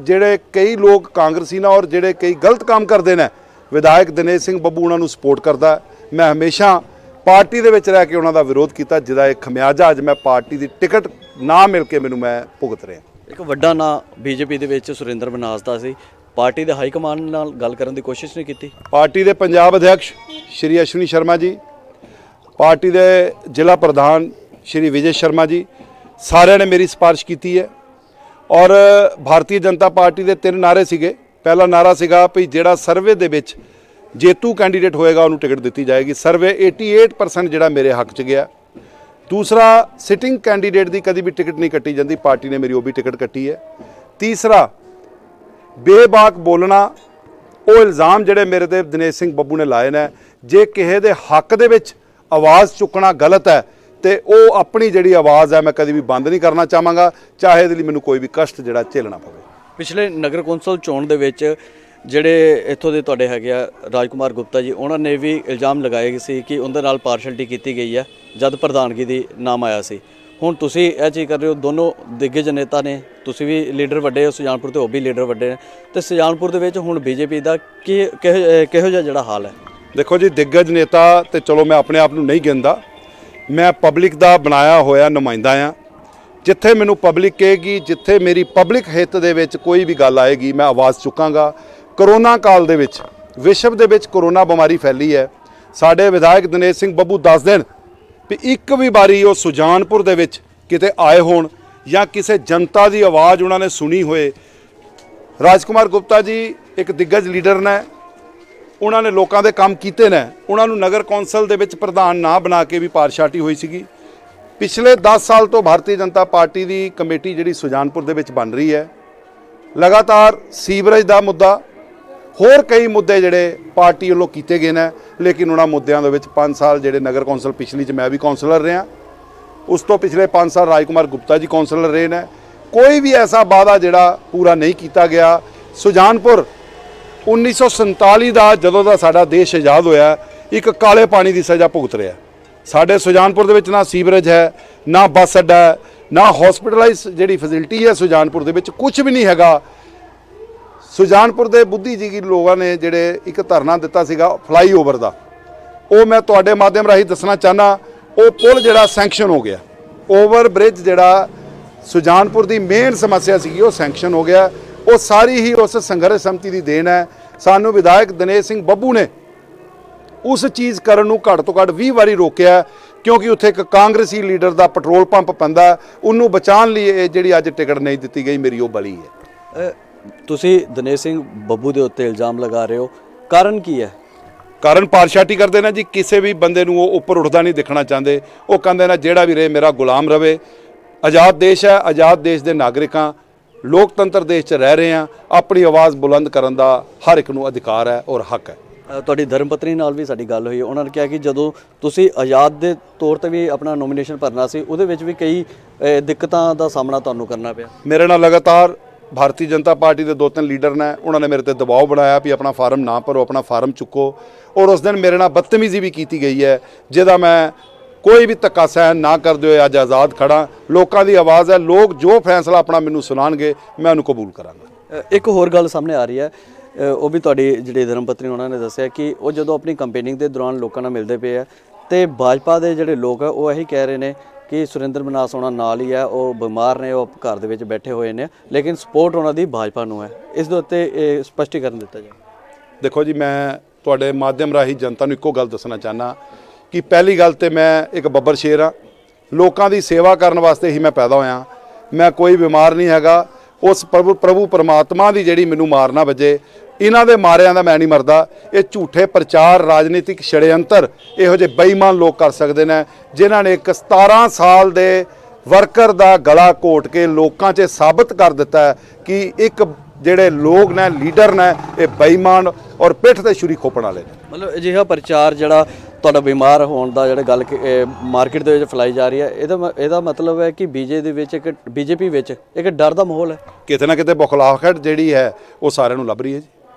ਜਿਹੜੇ ਕਈ ਲੋਕ ਕਾਂਗਰਸੀ ਨੇ ਔਰ ਜਿਹੜੇ ਕਈ ਗਲਤ ਕੰਮ ਕਰਦੇ ਨੇ, ਵਿਧਾਇਕ ਦਿਨੇਸ਼ ਸਿੰਘ ਬੱਬੂ ਉਹਨਾਂ ਨੂੰ ਸਪੋਰਟ ਕਰਦਾ। ਮੈਂ ਹਮੇਸ਼ਾ ਪਾਰਟੀ ਦੇ ਵਿੱਚ ਰਹਿ ਕੇ ਉਹਨਾਂ ਦਾ ਵਿਰੋਧ ਕੀਤਾ, ਜਿਹਦਾ ਇੱਕ ਖਮਿਆਜਾ ਅੱਜ ਮੈਂ ਪਾਰਟੀ ਦੀ ਟਿਕਟ ਨਾ ਮਿਲ ਕੇ ਮੈਨੂੰ ਮੈਂ ਭੁਗਤ ਰਿਹਾ।
ਇੱਕ ਵੱਡਾ ਨਾਂ BJP ਦੇ ਵਿੱਚ ਸੁਰਿੰਦਰ ਮਨਹਾਸ ਦਾ ਸੀ, ਪਾਰਟੀ ਦੇ ਹਾਈ ਕਮਾਂਡ ਨਾਲ ਗੱਲ ਕਰਨ ਦੀ ਕੋਸ਼ਿਸ਼ ਨਹੀਂ ਕੀਤੀ?
ਪਾਰਟੀ ਦੇ ਪੰਜਾਬ ਅਧਿਕਸ਼ ਸ਼੍ਰੀ ਅਸ਼ਵਨੀ ਸ਼ਰਮਾ ਜੀ, ਪਾਰਟੀ ਦੇ ਜ਼ਿਲ੍ਹਾ ਪ੍ਰਧਾਨ ਸ਼੍ਰੀ ਵਿਜੇ ਸ਼ਰਮਾ ਜੀ, ਸਾਰਿਆਂ ਨੇ ਮੇਰੀ ਸਿਫਾਰਿਸ਼ ਕੀਤੀ ਹੈ। ਔਰ ਭਾਰਤੀ ਜਨਤਾ ਪਾਰਟੀ ਦੇ 3 ਨਾਅਰੇ ਸੀਗੇ। ਪਹਿਲਾ ਨਾਅਰਾ ਸੀਗਾ ਵੀ ਜਿਹੜਾ ਸਰਵੇ ਦੇ ਵਿੱਚ ਜੇਤੂ ਕੈਂਡੀਡੇਟ ਹੋਏਗਾ ਉਹਨੂੰ ਟਿਕਟ ਦਿੱਤੀ ਜਾਏਗੀ। ਸਰਵੇ 88% ਜਿਹੜਾ ਮੇਰੇ ਹੱਕ 'ਚ ਗਿਆ। ਦੂਸਰਾ, ਸਿਟਿੰਗ ਕੈਂਡੀਡੇਟ ਦੀ ਕਦੀ ਵੀ ਟਿਕਟ ਨਹੀਂ ਕੱਟੀ ਜਾਂਦੀ, ਪਾਰਟੀ ਨੇ ਮੇਰੀ ਉਹ ਵੀ ਟਿਕਟ ਕੱਟੀ ਹੈ। ਤੀਸਰਾ, ਬੇਬਾਕ ਬੋਲਣਾ, ਉਹ ਇਲਜ਼ਾਮ ਜਿਹੜੇ ਮੇਰੇ ਤੇ ਦਿਨੇਸ਼ ਸਿੰਘ ਬੱਬੂ ਨੇ ਲਾਏ ਨੇ, ਜੇ ਕਿਸੇ ਦੇ ਹੱਕ ਦੇ ਵਿੱਚ ਆਵਾਜ਼ ਚੁੱਕਣਾ ਗਲਤ ਹੈ ਤੇ ਉਹ ਆਪਣੀ ਜਿਹੜੀ ਆਵਾਜ਼ ਹੈ ਮੈਂ ਕਦੀ ਵੀ ਬੰਦ ਨਹੀਂ ਕਰਨਾ ਚਾਹਾਂਗਾ, ਚਾਹੇ ਇਹਦੇ ਲਈ ਮੈਨੂੰ ਕੋਈ ਵੀ ਕਸ਼ਟ ਜਿਹੜਾ ਝੇਲਣਾ ਪਵੇ।
ਪਿਛਲੇ ਨਗਰ ਕੌਂਸਲ ਚੋਣ ਦੇ ਵਿੱਚ ਜਿਹੜੇ ਇੱਥੋਂ ਦੇ ਤੁਹਾਡੇ ਹੈਗੇ ਆ ਰਾਜਕੁਮਾਰ ਗੁਪਤਾ ਜੀ, ਉਹਨਾਂ ਨੇ ਵੀ ਇਲਜ਼ਾਮ ਲਗਾਏ ਸੀ ਕਿ ਉਹਦੇ ਨਾਲ ਪਾਰਸ਼ਲਟੀ ਕੀਤੀ ਗਈ ਹੈ ਜਦ ਪ੍ਰਧਾਨਗੀ ਦੀ ਨਾਮ ਆਇਆ ਸੀ। ਹੁਣ ਤੁਸੀਂ ਇਹ ਚੀਜ਼ ਕਰ ਰਹੇ ਹੋ, ਦੋਨੋਂ ਦਿੱਗਜ ਨੇਤਾ ਨੇ, ਤੁਸੀਂ ਵੀ ਲੀਡਰ ਵੱਡੇ ਹੋ ਸੁਜਾਨਪੁਰ ਤੇ, ਉਹ ਵੀ ਲੀਡਰ ਵੱਡੇ ਨੇ, ਤੇ ਸੁਜਾਨਪੁਰ ਦੇ ਵਿੱਚ ਹੁਣ ਬੀਜੇਪੀ ਦਾ ਕਿਹੋ ਜਿਹਾ ਜਿਹੜਾ ਹਾਲ ਹੈ?
ਦੇਖੋ ਜੀ, ਦਿੱਗਜ ਨੇਤਾ ਤੇ ਚਲੋ ਮੈਂ ਆਪਣੇ ਆਪ ਨੂੰ ਨਹੀਂ ਗਿਣਦਾ, ਮੈਂ ਪਬਲਿਕ ਦਾ ਬਣਾਇਆ ਹੋਇਆ ਨੁਮਾਇੰਦਾ ਆ। ਜਿੱਥੇ ਮੈਨੂੰ ਪਬਲਿਕ ਕਹੇਗੀ, ਜਿੱਥੇ ਮੇਰੀ ਪਬਲਿਕ ਹਿੱਤ ਦੇ ਵਿੱਚ ਕੋਈ ਵੀ ਗੱਲ ਆਏਗੀ, ਮੈਂ ਆਵਾਜ਼ ਚੁੱਕਾਂਗਾ। ਕਰੋਨਾ ਕਾਲ ਦੇ ਵਿੱਚ ਵਿਸ਼ਵ ਦੇ ਵਿੱਚ ਕਰੋਨਾ ਬਿਮਾਰੀ ਫੈਲੀ ਹੈ। ਸਾਡੇ ਵਿਧਾਇਕ ਦਿਨੇਸ਼ ਸਿੰਘ ਬੱਬੂ ਦੱਸ ਦੇਣ ਵੀ ਇੱਕ ਵੀ ਵਾਰੀ ਉਹ ਸੁਜਾਨਪੁਰ ਦੇ ਵਿੱਚ ਕਿਤੇ ਆਏ ਹੋਣ ਜਾਂ ਕਿਸੇ ਜਨਤਾ ਦੀ ਆਵਾਜ਼ ਉਹਨਾਂ ਨੇ ਸੁਣੀ ਹੋਏ। ਰਾਜਕੁਮਾਰ ਗੁਪਤਾ ਜੀ ਇੱਕ ਦਿੱਗਜ ਲੀਡਰ ਨੇ, ਉਹਨਾਂ ਨੇ ਲੋਕਾਂ ਦੇ ਕੰਮ ਕੀਤੇ ਨੇ। ਉਹਨਾਂ ਨੂੰ ਨਗਰ ਕੌਂਸਲ ਦੇ ਵਿੱਚ ਪ੍ਰਧਾਨ ਨਾ ਬਣਾ ਕੇ ਵੀ ਪਾਰਸ਼ਾਟੀ ਹੋਈ ਸੀਗੀ। ਪਿਛਲੇ 10 ਸਾਲ ਤੋਂ ਭਾਰਤੀ ਜਨਤਾ ਪਾਰਟੀ ਦੀ ਕਮੇਟੀ ਜਿਹੜੀ ਸੁਜਾਨਪੁਰ ਦੇ ਵਿੱਚ ਬਣ ਰਹੀ ਹੈ, ਲਗਾਤਾਰ ਸੀਵਰੇਜ ਦਾ ਮੁੱਦਾ, ਹੋਰ ਕਈ ਮੁੱਦੇ ਜਿਹੜੇ ਪਾਰਟੀ ਵੱਲੋਂ ਕੀਤੇ ਗਏ ਨੇ, ਲੇਕਿਨ ਉਹਨਾਂ ਮੁੱਦਿਆਂ ਦੇ ਵਿੱਚ 5 ਸਾਲ ਜਿਹੜੇ ਨਗਰ ਕੌਂਸਲ ਪਿਛਲੀ 'ਚ ਮੈਂ ਵੀ ਕੌਂਸਲਰ ਰਿਹਾ, ਉਸ ਤੋਂ ਪਿਛਲੇ 5 ਸਾਲ ਰਾਜਕੁਮਾਰ ਗੁਪਤਾ ਜੀ ਕੌਂਸਲਰ ਰਹੇ ਨੇ। ਕੋਈ ਵੀ ਐਸਾ ਵਾਅਦਾ ਜਿਹੜਾ ਪੂਰਾ ਨਹੀਂ ਕੀਤਾ ਗਿਆ। ਸੁਜਾਨਪੁਰ 1947 ਦਾ ਜਦੋਂ ਦਾ ਸਾਡਾ ਦੇਸ਼ ਆਜ਼ਾਦ ਹੋਇਆ, ਇੱਕ ਕਾਲੇ ਪਾਣੀ ਦੀ ਸਜ਼ਾ ਭੁਗਤ ਰਿਹਾ। ਸਾਡੇ ਸੁਜਾਨਪੁਰ ਦੇ ਵਿੱਚ ਨਾ ਸੀਵਰੇਜ ਹੈ, ਨਾ ਬੱਸ ਅੱਡਾ ਹੈ, ਨਾ ਹਸਪੀਟਲਾਈਜ਼ ਜਿਹੜੀ ਫੈਸਿਲਿਟੀ ਹੈ ਸੁਜਾਨਪੁਰ ਦੇ ਵਿੱਚ, ਕੁਝ ਵੀ ਨਹੀਂ ਹੈਗਾ। ਸੁਜਾਨਪੁਰ ਦੇ ਬੁੱਧੀਜੀਵੀ ਲੋਕਾਂ ਨੇ ਜਿਹੜੇ ਇੱਕ ਧਰਨਾ ਦਿੱਤਾ ਸੀਗਾ ਫਲਾਈਓਵਰ ਦਾ, ਉਹ ਮੈਂ ਤੁਹਾਡੇ ਮਾਧਿਅਮ ਰਾਹੀਂ ਦੱਸਣਾ ਚਾਹਨਾ, ਉਹ ਪੁਲ ਜਿਹੜਾ ਸੈਂਕਸ਼ਨ ਹੋ ਗਿਆ। ਓਵਰ ਬ੍ਰਿਜ ਜਿਹੜਾ ਸੁਜਾਨਪੁਰ ਦੀ ਮੇਨ ਸਮੱਸਿਆ ਸੀਗੀ, ਉਹ ਸੈਂਕਸ਼ਨ ਹੋ ਗਿਆ। ਉਹ ਸਾਰੀ ਹੀ ਉਸ ਸੰਘਰਸ਼ ਸਮਿਤੀ ਦੀ ਦੇਣ ਹੈ। ਸਾਨੂੰ ਵਿਧਾਇਕ ਦਿਨੇਸ਼ ਸਿੰਘ ਬੱਬੂ ਨੇ ਉਸ ਚੀਜ਼ ਕਰਨ ਨੂੰ ਘੱਟ ਤੋਂ ਘੱਟ 20 ਵਾਰੀ ਰੋਕਿਆ, ਕਿਉਂਕਿ ਉੱਥੇ ਇੱਕ ਕਾਂਗਰਸੀ ਲੀਡਰ ਦਾ ਪੈਟਰੋਲ ਪੰਪ ਪੈਂਦਾ, ਉਹਨੂੰ ਬਚਾਉਣ ਲਈ ਇਹ ਜਿਹੜੀ ਅੱਜ ਟਿਕਟ ਨਹੀਂ ਦਿੱਤੀ ਗਈ, ਮੇਰੀ ਉਹ ਬਲੀ ਹੈ।
ਤੁਸੀਂ ਦਿਨੇਸ਼ ਸਿੰਘ ਬੱਬੂ ਦੇ ਉੱਤੇ ਇਲਜ਼ਾਮ ਲਗਾ ਰਹੇ ਹੋ, ਕਾਰਨ ਕੀ ਹੈ?
ਕਾਰਨ ਪਾਰਸ਼ਾਟੀ ਕਰਦੇ ਨੇ ਜੀ। ਕਿਸੇ ਵੀ ਬੰਦੇ ਨੂੰ ਉਹ ਉੱਪਰ ਉੱਠਦਾ ਨਹੀਂ ਦਿਖਣਾ ਚਾਹੁੰਦੇ। ਉਹ ਕਹਿੰਦੇ ਨੇ ਜਿਹੜਾ ਵੀ ਰਹੇ ਮੇਰਾ ਗੁਲਾਮ ਰਵੇ। ਆਜ਼ਾਦ ਦੇਸ਼ ਹੈ, ਆਜ਼ਾਦ ਦੇਸ਼ ਦੇ ਨਾਗਰਿਕਾਂ, ਲੋਕਤੰਤਰ ਦੇਸ਼ 'ਚ ਰਹਿ ਰਹੇ ਹਾਂ। ਆਪਣੀ ਆਵਾਜ਼ ਬੁਲੰਦ ਕਰਨ ਦਾ ਹਰ ਇੱਕ ਨੂੰ ਅਧਿਕਾਰ ਹੈ ਔਰ ਹੱਕ ਹੈ।
ਤੁਹਾਡੀ ਧਰਮ ਪਤਨੀ ਨਾਲ ਵੀ ਸਾਡੀ ਗੱਲ ਹੋਈ, ਉਹਨਾਂ ਨੇ ਕਿਹਾ ਕਿ ਜਦੋਂ ਤੁਸੀਂ ਆਜ਼ਾਦ ਦੇ ਤੌਰ ਤੇ ਵੀ ਆਪਣਾ ਨੋਮੀਨੇਸ਼ਨ ਭਰਨਾ ਸੀ, ਉਹਦੇ ਵਿੱਚ ਵੀ ਕਈ ਦਿੱਕਤਾਂ ਦਾ ਸਾਹਮਣਾ ਤੁਹਾਨੂੰ ਕਰਨਾ ਪਿਆ।
ਮੇਰੇ ਨਾਲ ਲਗਾਤਾਰ ਭਾਰਤੀ ਜਨਤਾ ਪਾਰਟੀ ਦੇ 2-3 ਲੀਡਰ ਨੇ, ਉਹਨਾਂ ਨੇ ਮੇਰੇ ਤੇ ਦਬਾਅ ਬਣਾਇਆ ਵੀ ਆਪਣਾ ਫਾਰਮ ਨਾ ਭਰੋ, ਆਪਣਾ ਫਾਰਮ ਚੁੱਕੋ। ਔਰ ਉਸ ਦਿਨ ਮੇਰੇ ਨਾਲ ਬਦਤਮੀਜ਼ੀ ਵੀ ਕੀਤੀ ਗਈ ਹੈ, ਜਿਹਦਾ ਮੈਂ ਕੋਈ ਵੀ ਧੱਕਾ ਸਹਿਣ ਨਾ ਕਰਦੇ ਹੋਏ ਅੱਜ ਆਜ਼ਾਦ ਖੜਾ। ਲੋਕਾਂ ਦੀ ਆਵਾਜ਼ ਹੈ, ਲੋਕ ਜੋ ਫੈਸਲਾ ਆਪਣਾ ਮੈਨੂੰ ਸੁਣਾਉਣਗੇ ਮੈਂ ਉਹਨੂੰ ਕਬੂਲ ਕਰਾਂਗਾ।
ਇੱਕ ਹੋਰ ਗੱਲ ਸਾਹਮਣੇ ਆ ਰਹੀ ਹੈ, ਉਹ ਵੀ ਤੁਹਾਡੀ ਜਿਹੜੀ ਧਰਮ ਪਤਨੀ ਉਹਨਾਂ ਨੇ ਦੱਸਿਆ ਕਿ ਉਹ ਜਦੋਂ ਆਪਣੀ ਕੰਪੇਨਿੰਗ ਦੇ ਦੌਰਾਨ ਲੋਕਾਂ ਨਾਲ ਮਿਲਦੇ ਪਏ ਆ, ਤੇ ਭਾਜਪਾ ਦੇ ਜਿਹੜੇ ਲੋਕ ਆ ਉਹ ਇਹੀ ਕਹਿ ਰਹੇ ਨੇ ਕਿ ਸੁਰਿੰਦਰ ਮਨਹਾਸ ਉਹਨਾਂ ਨਾਲ ਹੀ ਹੈ, ਉਹ ਬਿਮਾਰ ਨੇ, ਉਹ ਘਰ ਦੇ ਵਿੱਚ ਬੈਠੇ ਹੋਏ ਨੇ, ਲੇਕਿਨ ਸਪੋਰਟ ਉਹਨਾਂ ਦੀ ਭਾਜਪਾ ਨੂੰ ਹੈ। ਇਸ ਦੇ ਉੱਤੇ ਸਪਸ਼ਟੀਕਰਨ ਦਿੱਤਾ ਜਾਏ।
ਦੇਖੋ ਜੀ, ਮੈਂ ਤੁਹਾਡੇ ਮਾਧਿਅਮ ਰਾਹੀਂ ਜਨਤਾ ਨੂੰ ਇੱਕੋ ਗੱਲ ਦੱਸਣਾ ਚਾਹੁੰਦਾ ਕਿ ਪਹਿਲੀ ਗੱਲ ਤੇ ਮੈਂ ਇੱਕ ਬੱਬਰ ਸ਼ੇਰ ਹਾਂ। ਲੋਕਾਂ ਦੀ ਸੇਵਾ ਕਰਨ ਵਾਸਤੇ ਹੀ ਮੈਂ ਪੈਦਾ ਹੋਇਆ। ਮੈਂ ਕੋਈ ਬਿਮਾਰ ਨਹੀਂ ਹੈਗਾ। ਉਸ ਪ੍ਰਭੂ ਪਰਮਾਤਮਾ ਦੀ ਜਿਹੜੀ ਮੈਨੂੰ ਮਾਰ ਨਾ ਵੱਜੇ, ਇਹਨਾਂ ਦੇ ਮਾਰਿਆਂ ਦਾ ਮੈਂ ਨਹੀਂ ਮਰਦਾ। ਇਹ ਝੂਠੇ ਪ੍ਰਚਾਰ, ਰਾਜਨੀਤਿਕ ਛੜਯੰਤਰ ਇਹੋ ਜਿਹੇ ਬੇਈਮਾਨ ਲੋਕ ਕਰ ਸਕਦੇ ਨੇ, ਜਿਨ੍ਹਾਂ ਨੇ ਇੱਕ 17 ਸਾਲ ਦੇ ਵਰਕਰ ਦਾ ਗਲਾ ਘੋਟ ਕੇ ਲੋਕਾਂ 'ਚ ਸਾਬਤ ਕਰ ਦਿੱਤਾ ਹੈ ਕਿ ਇੱਕ ਜਿਹੜੇ ਲੋਕ ਨੇ, ਲੀਡਰ ਨੇ, ਇਹ ਬੇਈਮਾਨ ਔਰ ਪਿੱਠ ਤੇ ਛੁਰੀ ਖੋਪਣ ਵਾਲੇ ਨੇ।
ਮਤਲਬ ਅਜਿਹਾ ਪ੍ਰਚਾਰ ਜਿਹੜਾ ਤੁਹਾਡਾ ਬਿਮਾਰ ਹੋਣ ਦਾ ਜਿਹੜਾ ਗੱਲ ਮਾਰਕੀਟ ਦੇ ਵਿੱਚ ਫੈਲਾਈ ਜਾ ਰਹੀ ਹੈ, ਇਹਦਾ ਮਤਲਬ ਹੈ ਕਿ ਬੀਜੇਪੀ ਵਿੱਚ ਇੱਕ ਡਰ ਦਾ ਮਾਹੌਲ ਹੈ।
ਕਿਤੇ ਨਾ ਕਿਤੇ ਬੁਖਲਾਹਟ ਜਿਹੜੀ ਹੈ ਉਹ ਸਾਰਿਆਂ ਨੂੰ ਲੱਭ ਰਹੀ ਹੈ ਜੀ।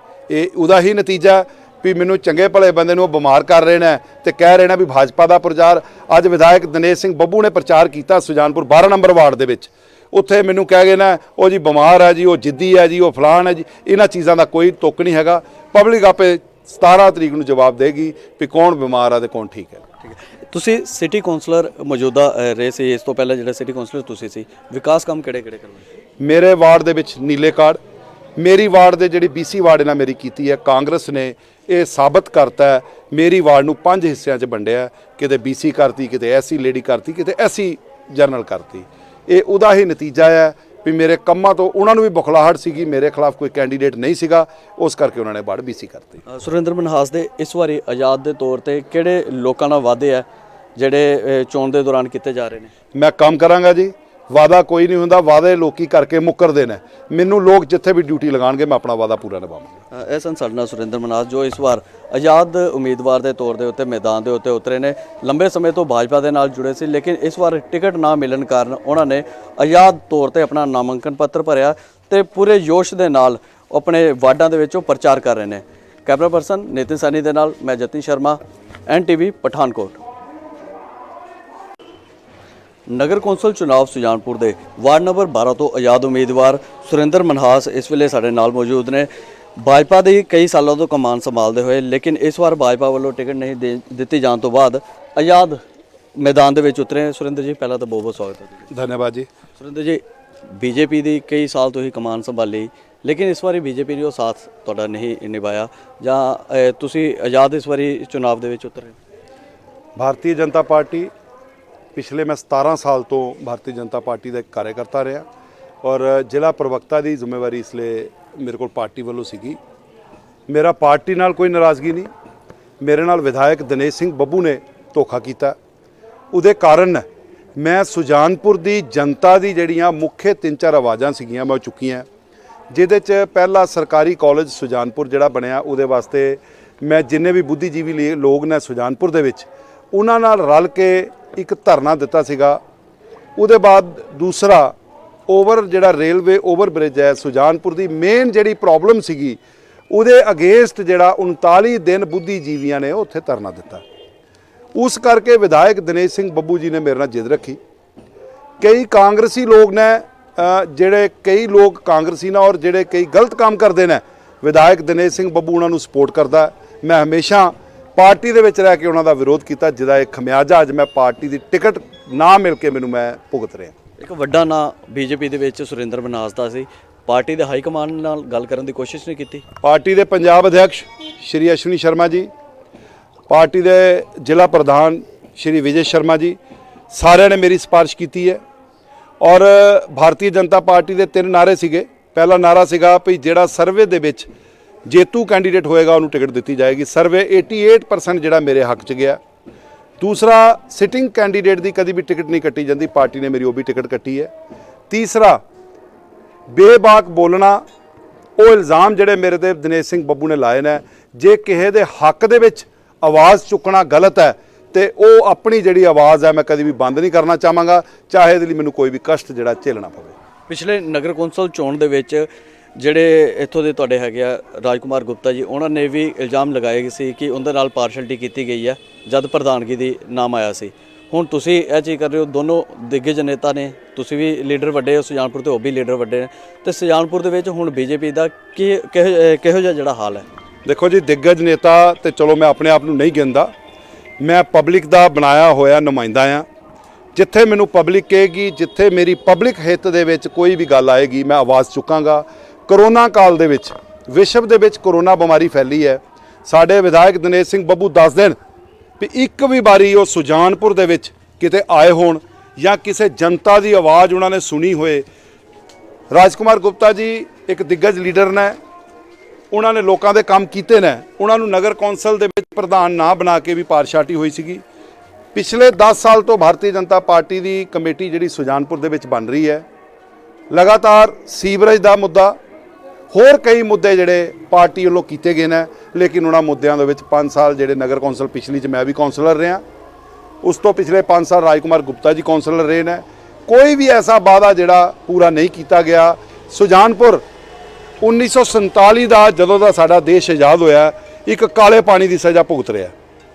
ਇਹ ਉਹਦਾ ਹੀ ਨਤੀਜਾ ਵੀ ਮੈਨੂੰ ਚੰਗੇ ਭਲੇ ਬੰਦੇ ਨੂੰ ਉਹ ਬਿਮਾਰ ਕਰ ਰਹੇ ਨੇ ਤੇ ਕਹਿ ਰਹੇ ਨੇ ਵੀ ਭਾਜਪਾ ਦਾ ਪ੍ਰਚਾਰ। ਅੱਜ ਵਿਧਾਇਕ ਦਿਨੇਸ਼ ਸਿੰਘ ਬੱਬੂ ਨੇ ਪ੍ਰਚਾਰ ਕੀਤਾ ਸੁਜਾਨਪੁਰ 12 ਨੰਬਰ ਵਾਰਡ ਦੇ ਵਿੱਚ। ਉੱਥੇ ਮੈਨੂੰ ਕਹਿ ਗਏ ਨਾ ਉਹ ਜੀ ਬਿਮਾਰ ਹੈ ਜੀ, ਉਹ ਜਿੱਦੀ ਹੈ ਜੀ, ਉਹ ਫਲਾਣ ਹੈ ਜੀ। ਇਹਨਾਂ ਚੀਜ਼ਾਂ ਦਾ ਕੋਈ ਤੁੱਕ ਨਹੀਂ ਹੈਗਾ। ਪਬਲਿਕ ਆਪੇ 17 ਤਰੀਕ ਨੂੰ ਜਵਾਬ ਦੇਗੀ ਵੀ ਕੌਣ ਬਿਮਾਰ ਆ ਤੇ ਕੌਣ ਠੀਕ ਹੈ।
ਠੀਕ ਹੈ, ਤੁਸੀਂ ਸਿਟੀ ਕਾਉਂਸਲਰ ਮੌਜੂਦਾ ਰਹੇ ਸੀ, ਇਸ ਤੋਂ ਪਹਿਲਾਂ ਜਿਹੜਾ ਸਿਟੀ ਕਾਉਂਸਲਰ ਤੁਸੀਂ ਸੀ, ਵਿਕਾਸ ਕੰਮ ਕਿਹੜੇ ਕਰਵਾਏ?
ਮੇਰੇ ਵਾਰਡ ਦੇ ਵਿੱਚ ਨੀਲੇ ਕਾਰਡ, ਮੇਰੀ ਵਾਰਡ ਦੇ ਜਿਹੜੀ BC ਵਾਰਡ ਇਹਨਾਂ ਮੇਰੀ ਕੀਤੀ ਹੈ, ਕਾਂਗਰਸ ਨੇ ਇਹ ਸਾਬਤ ਕਰਤਾ ਮੇਰੀ ਵਾਰਡ ਨੂੰ 5 ਹਿੱਸਿਆਂ 'ਚ ਵੰਡਿਆ। ਕਿਤੇ BC ਕਰਤੀ, ਕਿਤੇ SC ਲੇਡੀ ਕਰਤੀ, ਕਿਤੇ SC ਜਨਰਲ ਕਰਤੀ। ਇਹ ਉਹਦਾ ਹੀ ਨਤੀਜਾ ਹੈ ਵੀ ਮੇਰੇ ਕੰਮਾਂ ਤੋਂ ਉਹਨਾਂ ਨੂੰ ਵੀ ਬੁਖਲਾਹਟ ਸੀਗੀ, ਮੇਰੇ ਖਿਲਾਫ ਕੋਈ ਕੈਂਡੀਡੇਟ ਨਹੀਂ ਸੀਗਾ, ਉਸ ਕਰਕੇ ਉਹਨਾਂ ਨੇ ਵਾਰਡ BC ਕਰਤੀ।
ਸੁਰਿੰਦਰ ਮਨਹਾਸ ਦੇ ਇਸ ਵਾਰੀ ਆਜ਼ਾਦ ਦੇ ਤੌਰ ਤੇ ਕਿਹੜੇ ਲੋਕਾਂ ਨਾਲ ਵਾਅਦੇ ਆ ਜਿਹੜੇ ਚੋਣ ਦੇ ਦੌਰਾਨ ਕੀਤੇ ਜਾ ਰਹੇ ਨੇ?
ਮੈਂ ਕੰਮ ਕਰਾਂਗਾ ਜੀ। ਵਾਅਦਾ ਕੋਈ ਨਹੀਂ ਹੁੰਦਾ, ਵਾਅਦੇ ਲੋਕੀ ਕਰਕੇ ਮੁੱਕਰਦੇ ਨੇ। ਮੈਨੂੰ ਲੋਕ ਜਿੱਥੇ ਵੀ ਡਿਊਟੀ ਲਗਾਉਣਗੇ ਮੈਂ ਆਪਣਾ ਵਾਅਦਾ ਪੂਰਾ ਨਿਭਾਵਾਂਗਾ।
ਇਹ ਸਨ ਸਾਡੇ ਨਾਲ ਸੁਰਿੰਦਰ ਮਨਹਾਸ, ਜੋ ਇਸ ਵਾਰ ਆਜ਼ਾਦ ਉਮੀਦਵਾਰ ਦੇ ਤੌਰ ਦੇ ਉੱਤੇ ਮੈਦਾਨ ਦੇ ਉੱਤੇ ਉਤਰੇ ਨੇ। ਲੰਬੇ ਸਮੇਂ ਤੋਂ ਭਾਜਪਾ ਦੇ ਨਾਲ ਜੁੜੇ ਸੀ, ਲੇਕਿਨ ਇਸ ਵਾਰ ਟਿਕਟ ਨਾ ਮਿਲਣ ਕਾਰਨ ਉਹਨਾਂ ਨੇ ਆਜ਼ਾਦ ਤੌਰ ਤੇ ਆਪਣਾ ਨਾਮਾਂਕਨ ਪੱਤਰ ਭਰਿਆ ਤੇ ਪੂਰੇ ਜੋਸ਼ ਦੇ ਨਾਲ ਆਪਣੇ ਵਾਰਡਾਂ ਦੇ ਵਿੱਚ ਉਹ ਪ੍ਰਚਾਰ ਕਰ ਰਹੇ ਨੇ। ਕੈਮਰਾ ਪਰਸਨ ਨਿਤਿਨ ਸਾਨੀ ਦੇ ਨਾਲ ਮੈਂ ਜਤਿਨ ਸ਼ਰਮਾ, NTV ਪਠਾਨਕੋਟ। ਨਗਰ ਕੌਂਸਲ ਚੁਣਾਵ ਸੁਜਾਨਪੁਰ ਦੇ ਵਾਰਡ ਨੰਬਰ 12 ਤੋਂ ਆਜ਼ਾਦ ਉਮੀਦਵਾਰ ਸੁਰਿੰਦਰ ਮਨਹਾਸ ਇਸ ਵੇਲੇ ਸਾਡੇ ਨਾਲ ਮੌਜੂਦ ਨੇ। ਭਾਜਪਾ ਦੀ ਕਈ ਸਾਲਾਂ ਤੋਂ ਕਮਾਨ ਸੰਭਾਲਦੇ ਹੋਏ, ਲੇਕਿਨ ਇਸ ਵਾਰ ਭਾਜਪਾ ਵੱਲੋਂ ਟਿਕਟ ਨਹੀਂ ਦਿੱਤੀ ਜਾਣ ਤੋਂ ਬਾਅਦ ਆਜ਼ਾਦ ਮੈਦਾਨ ਦੇ ਵਿੱਚ ਉਤਰੇ। ਸੁਰਿੰਦਰ ਜੀ, ਪਹਿਲਾਂ ਤਾਂ ਬਹੁਤ ਬਹੁਤ ਸਵਾਗਤ ਹੈ ਜੀ।
ਧੰਨਵਾਦ ਜੀ।
ਸੁਰਿੰਦਰ ਜੀ, ਬੀਜੇਪੀ ਦੀ ਕਈ ਸਾਲ ਤੋਂ ਹੀ ਕਮਾਨ ਸੰਭਾਲੀ, ਲੇਕਿਨ ਇਸ ਵਾਰੀ ਬੀਜੇਪੀ ਨੇ ਉਹ ਸਾਥ ਤੁਹਾਡਾ ਨਹੀਂ ਨਿਭਾਇਆ, ਜਾਂ ਤੁਸੀਂ ਆਜ਼ਾਦ ਇਸ ਵਾਰੀ ਚੁਣਾਵ ਦੇ ਵਿੱਚ ਉਤਰੇ?
ਭਾਰਤੀ ਜਨਤਾ ਪਾਰਟੀ ਪਿਛਲੇ ਮੈਂ 17 ਸਾਲ ਤੋਂ ਭਾਰਤੀ ਜਨਤਾ ਪਾਰਟੀ ਦਾ ਇੱਕ ਕਾਰਜਕਰਤਾ ਰਿਹਾ ਔਰ ਜ਼ਿਲ੍ਹਾ ਪ੍ਰਵਕਤਾ ਦੀ ਜ਼ਿੰਮੇਵਾਰੀ ਇਸ ਲਈ ਮੇਰੇ ਕੋਲ ਪਾਰਟੀ ਵੱਲੋਂ ਸੀਗੀ। ਮੇਰਾ ਪਾਰਟੀ ਨਾਲ ਕੋਈ ਨਾਰਾਜ਼ਗੀ ਨਹੀਂ, ਮੇਰੇ ਨਾਲ ਵਿਧਾਇਕ ਦਿਨੇਸ਼ ਸਿੰਘ ਬੱਬੂ ਨੇ ਧੋਖਾ ਕੀਤਾ। ਉਹਦੇ ਕਾਰਨ ਮੈਂ ਸੁਜਾਨਪੁਰ ਦੀ ਜਨਤਾ ਦੀ ਜਿਹੜੀਆਂ ਮੁੱਖ 3-4 ਆਵਾਜ਼ਾਂ ਸੀਗੀਆਂ ਮੈਂ ਚੁੱਕੀਆਂ, ਜਿਹਦੇ 'ਚ ਪਹਿਲਾ ਸਰਕਾਰੀ ਕਾਲਜ ਸੁਜਾਨਪੁਰ ਜਿਹੜਾ ਬਣਿਆ ਉਹਦੇ ਵਾਸਤੇ ਮੈਂ ਜਿੰਨੇ ਵੀ ਬੁੱਧੀਜੀਵੀ ਲੋਕ ਨੇ ਸੁਜਾਨਪੁਰ ਦੇ ਵਿੱਚ ਉਹਨਾਂ ਨਾਲ ਰਲ ਕੇ ਇੱਕ ਧਰਨਾ ਦਿੱਤਾ ਸੀਗਾ। ਉਹਦੇ ਬਾਅਦ ਦੂਸਰਾ ਜਿਹੜਾ ਰੇਲਵੇ ਓਵਰ ਬ੍ਰਿਜ ਹੈ ਸੁਜਾਨਪੁਰ ਦੀ ਮੇਨ ਜਿਹੜੀ ਪ੍ਰੋਬਲਮ ਸੀਗੀ ਉਹਦੇ ਅਗੇਂਸਟ ਜਿਹੜਾ 39 ਦਿਨ ਬੁੱਧੀਜੀਵੀਆਂ ਨੇ ਉੱਥੇ ਧਰਨਾ ਦਿੱਤਾ। ਉਸ ਕਰਕੇ ਵਿਧਾਇਕ ਦਿਨੇਸ਼ ਸਿੰਘ ਬੱਬੂ ਜੀ ਨੇ ਮੇਰੇ ਨਾਲ ਜਿੱਦ ਰੱਖੀ। ਕਈ ਕਾਂਗਰਸੀ ਲੋਕ ਨੇ ਜਿਹੜੇ ਕਈ ਲੋਕ ਕਾਂਗਰਸੀ ਨੇ ਔਰ ਜਿਹੜੇ ਕਈ ਗਲਤ ਕੰਮ ਕਰਦੇ ਨੇ, ਵਿਧਾਇਕ ਦਿਨੇਸ਼ ਸਿੰਘ ਬੱਬੂ ਉਹਨਾਂ ਨੂੰ ਸਪੋਰਟ ਕਰਦਾ। ਮੈਂ ਹਮੇਸ਼ਾ ਪਾਰਟੀ ਦੇ ਵਿੱਚ ਰਹਿ ਕੇ ਉਹਨਾਂ ਦਾ ਵਿਰੋਧ ਕੀਤਾ, ਜਿਹਦਾ ਇੱਕ ਖਮਿਆਜਾ ਅੱਜ ਮੈਂ ਪਾਰਟੀ ਦੀ ਟਿਕਟ ਨਾ ਮਿਲ ਕੇ ਮੈਨੂੰ ਮੈਂ ਭੁਗਤ ਰਿਹਾ।
ਇੱਕ ਵੱਡਾ ਨਾਂ ਬੀਜੇਪੀ ਦੇ ਵਿੱਚ ਸੁਰਿੰਦਰ ਮਨਹਾਸ ਦਾ ਸੀ, ਪਾਰਟੀ ਦੇ ਹਾਈ ਕਮਾਂਡ ਨਾਲ ਗੱਲ ਕਰਨ ਦੀ ਕੋਸ਼ਿਸ਼ ਨਹੀਂ ਕੀਤੀ?
ਪਾਰਟੀ ਦੇ ਪੰਜਾਬ ਅਧਿਕਸ਼ ਸ਼੍ਰੀ ਅਸ਼ਵਨੀ ਸ਼ਰਮਾ ਜੀ, ਪਾਰਟੀ ਦੇ ਜ਼ਿਲ੍ਹਾ ਪ੍ਰਧਾਨ ਸ਼੍ਰੀ ਵਿਜੇ ਸ਼ਰਮਾ ਜੀ, ਸਾਰਿਆਂ ਨੇ ਮੇਰੀ ਸਿਫਾਰਿਸ਼ ਕੀਤੀ ਹੈ। ਔਰ ਭਾਰਤੀ ਜਨਤਾ ਪਾਰਟੀ ਦੇ 3 ਨਾਅਰੇ ਸੀਗੇ। ਪਹਿਲਾ ਨਾਅਰਾ ਸੀਗਾ ਵੀ ਜਿਹੜਾ ਸਰਵੇ ਦੇ ਵਿੱਚ ਜੇਤੂ ਕੈਂਡੀਡੇਟ ਹੋਏਗਾ ਉਹਨੂੰ ਟਿਕਟ ਦਿੱਤੀ ਜਾਏਗੀ। ਸਰਵੇ 88% ਜਿਹੜਾ ਮੇਰੇ ਹੱਕ 'ਚ ਗਿਆ। ਦੂਸਰਾ, ਸਿਟਿੰਗ ਕੈਂਡੀਡੇਟ ਦੀ ਕਦੀ ਵੀ ਟਿਕਟ ਨਹੀਂ ਕੱਟੀ ਜਾਂਦੀ, ਪਾਰਟੀ ਨੇ ਮੇਰੀ ਉਹ ਵੀ ਟਿਕਟ ਕੱਟੀ ਹੈ। ਤੀਸਰਾ, ਬੇਬਾਕ ਬੋਲਣਾ, ਉਹ ਇਲਜ਼ਾਮ ਜਿਹੜੇ ਮੇਰੇ ਤੇ ਦਿਨੇਸ਼ ਸਿੰਘ ਬੱਬੂ ਨੇ ਲਾਏ ਨੇ, ਜੇ ਕਿਸੇ ਦੇ ਹੱਕ ਦੇ ਵਿੱਚ ਆਵਾਜ਼ ਚੁੱਕਣਾ ਗਲਤ ਹੈ ਤੇ ਉਹ ਆਪਣੀ ਜਿਹੜੀ ਆਵਾਜ਼ ਹੈ ਮੈਂ ਕਦੀ ਵੀ ਬੰਦ ਨਹੀਂ ਕਰਨਾ ਚਾਹਾਂਗਾ, ਚਾਹੇ ਇਹਦੇ ਲਈ ਮੈਨੂੰ ਕੋਈ ਵੀ ਕਸ਼ਟ ਜਿਹੜਾ ਝੇਲਣਾ ਪਵੇ।
ਪਿਛਲੇ ਨਗਰ ਕੌਂਸਲ ਚੋਣ ਦੇ ਵਿੱਚ ਜਿਹੜੇ ਇੱਥੋਂ ਦੇ ਤੁਹਾਡੇ ਹੈਗੇ ਆ ਰਾਜਕੁਮਾਰ ਗੁਪਤਾ ਜੀ, ਉਹਨਾਂ ਨੇ ਵੀ ਇਲਜ਼ਾਮ ਲਗਾਏ ਸੀ ਕਿ ਉਹਦੇ ਨਾਲ ਪਾਰਸ਼ਲਟੀ ਕੀਤੀ ਗਈ ਹੈ ਜਦ ਪ੍ਰਧਾਨਗੀ ਦੀ ਨਾਮ ਆਇਆ ਸੀ। ਹੁਣ ਤੁਸੀਂ ਇਹ ਚੀਜ਼ ਕਰ ਰਹੇ ਹੋ, ਦੋਨੋਂ ਦਿੱਗਜ ਨੇਤਾ ਨੇ, ਤੁਸੀਂ ਵੀ ਲੀਡਰ ਵੱਡੇ ਹੋ ਸੁਜਾਨਪੁਰ ਤੇ ਉਹ ਵੀ ਲੀਡਰ ਵੱਡੇ ਨੇ, ਤੇ ਸੁਜਾਨਪੁਰ ਦੇ ਵਿੱਚ ਹੁਣ ਬੀਜੇਪੀ ਦਾ ਕਿਹੋ ਜਿਹਾ ਜਿਹੜਾ ਹਾਲ ਹੈ?
ਦੇਖੋ ਜੀ, ਦਿੱਗਜ ਨੇਤਾ ਤੇ ਚਲੋ ਮੈਂ ਆਪਣੇ ਆਪ ਨੂੰ ਨਹੀਂ ਗਿਣਦਾ, ਮੈਂ ਪਬਲਿਕ ਦਾ ਬਣਾਇਆ ਹੋਇਆ ਨੁਮਾਇੰਦਾ ਆ। ਜਿੱਥੇ ਮੈਨੂੰ ਪਬਲਿਕ ਕਹੇਗੀ, ਜਿੱਥੇ ਮੇਰੀ ਪਬਲਿਕ ਹਿੱਤ ਦੇ ਵਿੱਚ ਕੋਈ ਵੀ ਗੱਲ ਆਏਗੀ ਮੈਂ ਆਵਾਜ਼ ਚੁੱਕਾਂਗਾ। ਕਰੋਨਾ ਕਾਲ ਦੇ ਵਿੱਚ ਵਿਸ਼ਵ ਦੇ ਵਿੱਚ ਕਰੋਨਾ ਬਿਮਾਰੀ ਫੈਲੀ ਹੈ। ਸਾਡੇ ਵਿਧਾਇਕ ਦਿਨੇਸ਼ ਸਿੰਘ ਬੱਬੂ ਦੱਸ ਦੇਣ ਵੀ ਇੱਕ ਵੀ ਵਾਰੀ ਉਹ ਸੁਜਾਨਪੁਰ ਦੇ ਵਿੱਚ ਕਿਤੇ ਆਏ ਹੋਣ ਜਾਂ ਕਿਸੇ ਜਨਤਾ ਦੀ ਆਵਾਜ਼ ਉਹਨਾਂ ਨੇ ਸੁਣੀ ਹੋਏ। ਰਾਜਕੁਮਾਰ ਗੁਪਤਾ ਜੀ ਇੱਕ ਦਿੱਗਜ ਲੀਡਰ ਨੇ, ਉਹਨਾਂ ਨੇ ਲੋਕਾਂ ਦੇ ਕੰਮ ਕੀਤੇ ਨੇ। ਉਹਨਾਂ ਨੂੰ ਨਗਰ ਕੌਂਸਲ ਦੇ ਵਿੱਚ ਪ੍ਰਧਾਨ ਨਾ ਬਣਾ ਕੇ ਵੀ ਪਾਰਸ਼ਾਲਟੀ ਹੋਈ ਸੀਗੀ। ਪਿਛਲੇ 10 ਸਾਲ ਤੋਂ ਭਾਰਤੀ ਜਨਤਾ ਪਾਰਟੀ ਦੀ ਕਮੇਟੀ ਜਿਹੜੀ ਸੁਜਾਨਪੁਰ ਦੇ ਵਿੱਚ ਬਣ ਰਹੀ ਹੈ, ਲਗਾਤਾਰ ਸੀਵਰੇਜ ਦਾ ਮੁੱਦਾ, ਹੋਰ ਕਈ ਮੁੱਦੇ ਜਿਹੜੇ ਪਾਰਟੀ ਵੱਲੋਂ ਕੀਤੇ ਗਏ ਨੇ, ਲੇਕਿਨ ਉਹਨਾਂ ਮੁੱਦਿਆਂ ਦੇ ਵਿੱਚ 5 ਸਾਲ ਜਿਹੜੇ ਨਗਰ ਕੌਂਸਲ ਪਿਛਲੀ 'ਚ ਮੈਂ ਵੀ ਕੌਂਸਲਰ ਰਿਹਾ, ਉਸ ਤੋਂ ਪਿਛਲੇ 5 ਸਾਲ ਰਾਜਕੁਮਾਰ ਗੁਪਤਾ ਜੀ ਕੌਂਸਲਰ ਰਹੇ ਨੇ, ਕੋਈ ਵੀ ਐਸਾ ਵਾਅਦਾ ਜਿਹੜਾ ਪੂਰਾ ਨਹੀਂ ਕੀਤਾ ਗਿਆ। ਸੁਜਾਨਪੁਰ 1947 ਦਾ ਜਦੋਂ ਦਾ ਸਾਡਾ ਦੇਸ਼ ਆਜ਼ਾਦ ਹੋਇਆ ਇੱਕ ਕਾਲੇ ਪਾਣੀ ਦੀ ਸਜ਼ਾ ਭੁਗਤ ਰਿਹਾ।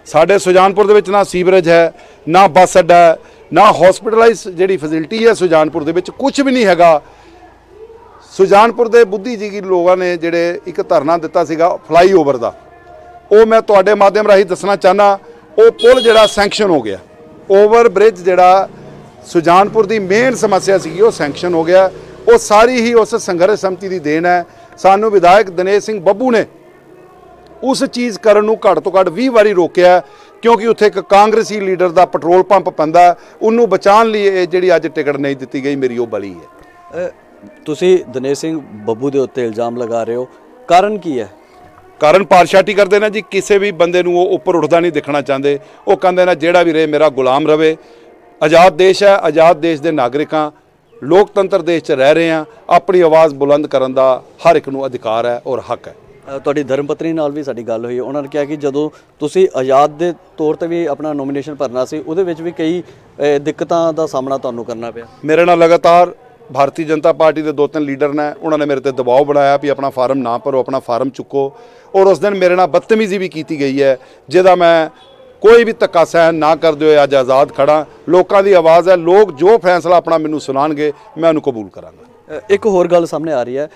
ਸਾਡੇ ਸੁਜਾਨਪੁਰ ਦੇ ਵਿੱਚ ਨਾ ਸੀਵਰੇਜ ਹੈ, ਨਾ ਬੱਸ ਅੱਡਾ ਹੈ, ਨਾ ਹਸਪੀਟਲਾਈਜ਼ ਜਿਹੜੀ ਫੈਸਿਲਿਟੀ ਹੈ ਸੁਜਾਨਪੁਰ ਦੇ ਵਿੱਚ ਕੁਝ ਵੀ ਨਹੀਂ ਹੈਗਾ। ਸੁਜਾਨਪੁਰ ਦੇ ਬੁੱਧੀਜੀਵੀ ਲੋਕਾਂ ਨੇ ਜਿਹੜੇ ਇੱਕ ਧਰਨਾ ਦਿੱਤਾ ਸੀਗਾ ਫਲਾਈਓਵਰ ਦਾ, ਉਹ ਮੈਂ ਤੁਹਾਡੇ ਮਾਧਿਅਮ ਰਾਹੀਂ ਦੱਸਣਾ ਚਾਹੁੰਦਾ, ਉਹ ਪੁਲ ਜਿਹੜਾ ਸੈਂਕਸ਼ਨ ਹੋ ਗਿਆ। ਓਵਰ ਬ੍ਰਿਜ ਜਿਹੜਾ ਸੁਜਾਨਪੁਰ ਦੀ ਮੇਨ ਸਮੱਸਿਆ ਸੀਗੀ ਉਹ ਸੈਂਕਸ਼ਨ ਹੋ ਗਿਆ। ਉਹ ਸਾਰੀ ਹੀ ਉਸ ਸੰਘਰਸ਼ ਸਮਿਤੀ ਦੀ ਦੇਣ ਹੈ। ਸਾਨੂੰ ਵਿਧਾਇਕ ਦਿਨੇਸ਼ ਸਿੰਘ ਬੱਬੂ ਨੇ ਉਸ ਚੀਜ਼ ਕਰਨ ਨੂੰ ਘੱਟ ਤੋਂ ਘੱਟ 20 ਵਾਰੀ ਰੋਕਿਆ, ਕਿਉਂਕਿ ਉੱਥੇ ਇੱਕ ਕਾਂਗਰਸੀ ਲੀਡਰ ਦਾ ਪੈਟਰੋਲ ਪੰਪ ਪੈਂਦਾ, ਉਹਨੂੰ ਬਚਾਉਣ ਲਈ ਇਹ ਜਿਹੜੀ ਅੱਜ ਟਿਕਟ ਨਹੀਂ ਦਿੱਤੀ ਗਈ ਮੇਰੀ ਉਹ ਬਲੀ ਹੈ।
ਤੁਸੀਂ ਦਿਨੇਸ਼ ਸਿੰਘ ਬੱਬੂ ਦੇ ਉੱਤੇ ਇਲਜ਼ਾਮ ਲਗਾ ਰਹੇ ਹੋ, ਕਾਰਨ ਕੀ ਹੈ?
ਕਾਰਨ ਪਾਰਸ਼ਾਲਟੀ ਕਰਦੇ ਨੇ ਜੀ। ਕਿਸੇ ਵੀ ਬੰਦੇ ਨੂੰ ਉਹ ਉੱਪਰ ਉੱਠਦਾ ਨਹੀਂ ਦਿਖਣਾ ਚਾਹੁੰਦੇ। ਉਹ ਕਹਿੰਦੇ ਨੇ ਜਿਹੜਾ ਵੀ ਰਹੇ ਮੇਰਾ ਗੁਲਾਮ ਰਵੇ। ਆਜ਼ਾਦ ਦੇਸ਼ ਹੈ, ਆਜ਼ਾਦ ਦੇਸ਼ ਦੇ ਨਾਗਰਿਕਾਂ, ਲੋਕਤੰਤਰ ਦੇਸ਼ 'ਚ ਰਹਿ ਰਹੇ ਹਾਂ, ਆਪਣੀ ਆਵਾਜ਼ ਬੁਲੰਦ ਕਰਨ ਦਾ ਹਰ ਇੱਕ ਨੂੰ ਅਧਿਕਾਰ ਹੈ ਔਰ ਹੱਕ ਹੈ।
ਤੁਹਾਡੀ ਧਰਮ ਪਤਨੀ ਨਾਲ ਵੀ ਸਾਡੀ ਗੱਲ ਹੋਈ, ਉਹਨਾਂ ਨੇ ਕਿਹਾ ਕਿ ਜਦੋਂ ਤੁਸੀਂ ਆਜ਼ਾਦ ਦੇ ਤੌਰ ਤੇ ਵੀ ਆਪਣਾ ਨੋਮੀਨੇਸ਼ਨ ਭਰਨਾ ਸੀ, ਉਹਦੇ ਵਿੱਚ ਵੀ ਕਈ ਦਿੱਕਤਾਂ ਦਾ ਸਾਹਮਣਾ ਤੁਹਾਨੂੰ ਕਰਨਾ ਪਿਆ।
ਮੇਰੇ ਨਾਲ ਲਗਾਤਾਰ ਭਾਰਤੀ ਜਨਤਾ ਪਾਰਟੀ ਦੇ 2-3 ਲੀਡਰ ਨੇ, ਉਹਨਾਂ ਨੇ ਮੇਰੇ ਤੇ ਦਬਾਅ ਬਣਾਇਆ ਵੀ ਆਪਣਾ ਫਾਰਮ ਨਾ ਭਰੋ, ਆਪਣਾ ਫਾਰਮ ਚੁੱਕੋ, ਔਰ ਉਸ ਦਿਨ ਮੇਰੇ ਨਾਲ ਬਦਤਮੀਜ਼ੀ ਵੀ ਕੀਤੀ ਗਈ ਹੈ, ਜਿਹਦਾ ਮੈਂ ਕੋਈ ਵੀ ਧੱਕਾ ਸਹਿਣ ਨਾ ਕਰਦੇ ਹੋਏ ਅੱਜ ਆਜ਼ਾਦ ਖੜਾ। ਲੋਕਾਂ ਦੀ ਆਵਾਜ਼ ਹੈ, ਲੋਕ ਜੋ ਫੈਸਲਾ ਆਪਣਾ ਮੈਨੂੰ ਸੁਣਾਉਣਗੇ ਮੈਂ ਉਹਨੂੰ ਕਬੂਲ ਕਰਾਂਗਾ।
ਇੱਕ ਹੋਰ ਗੱਲ ਸਾਹਮਣੇ ਆ ਰਹੀ ਹੈ,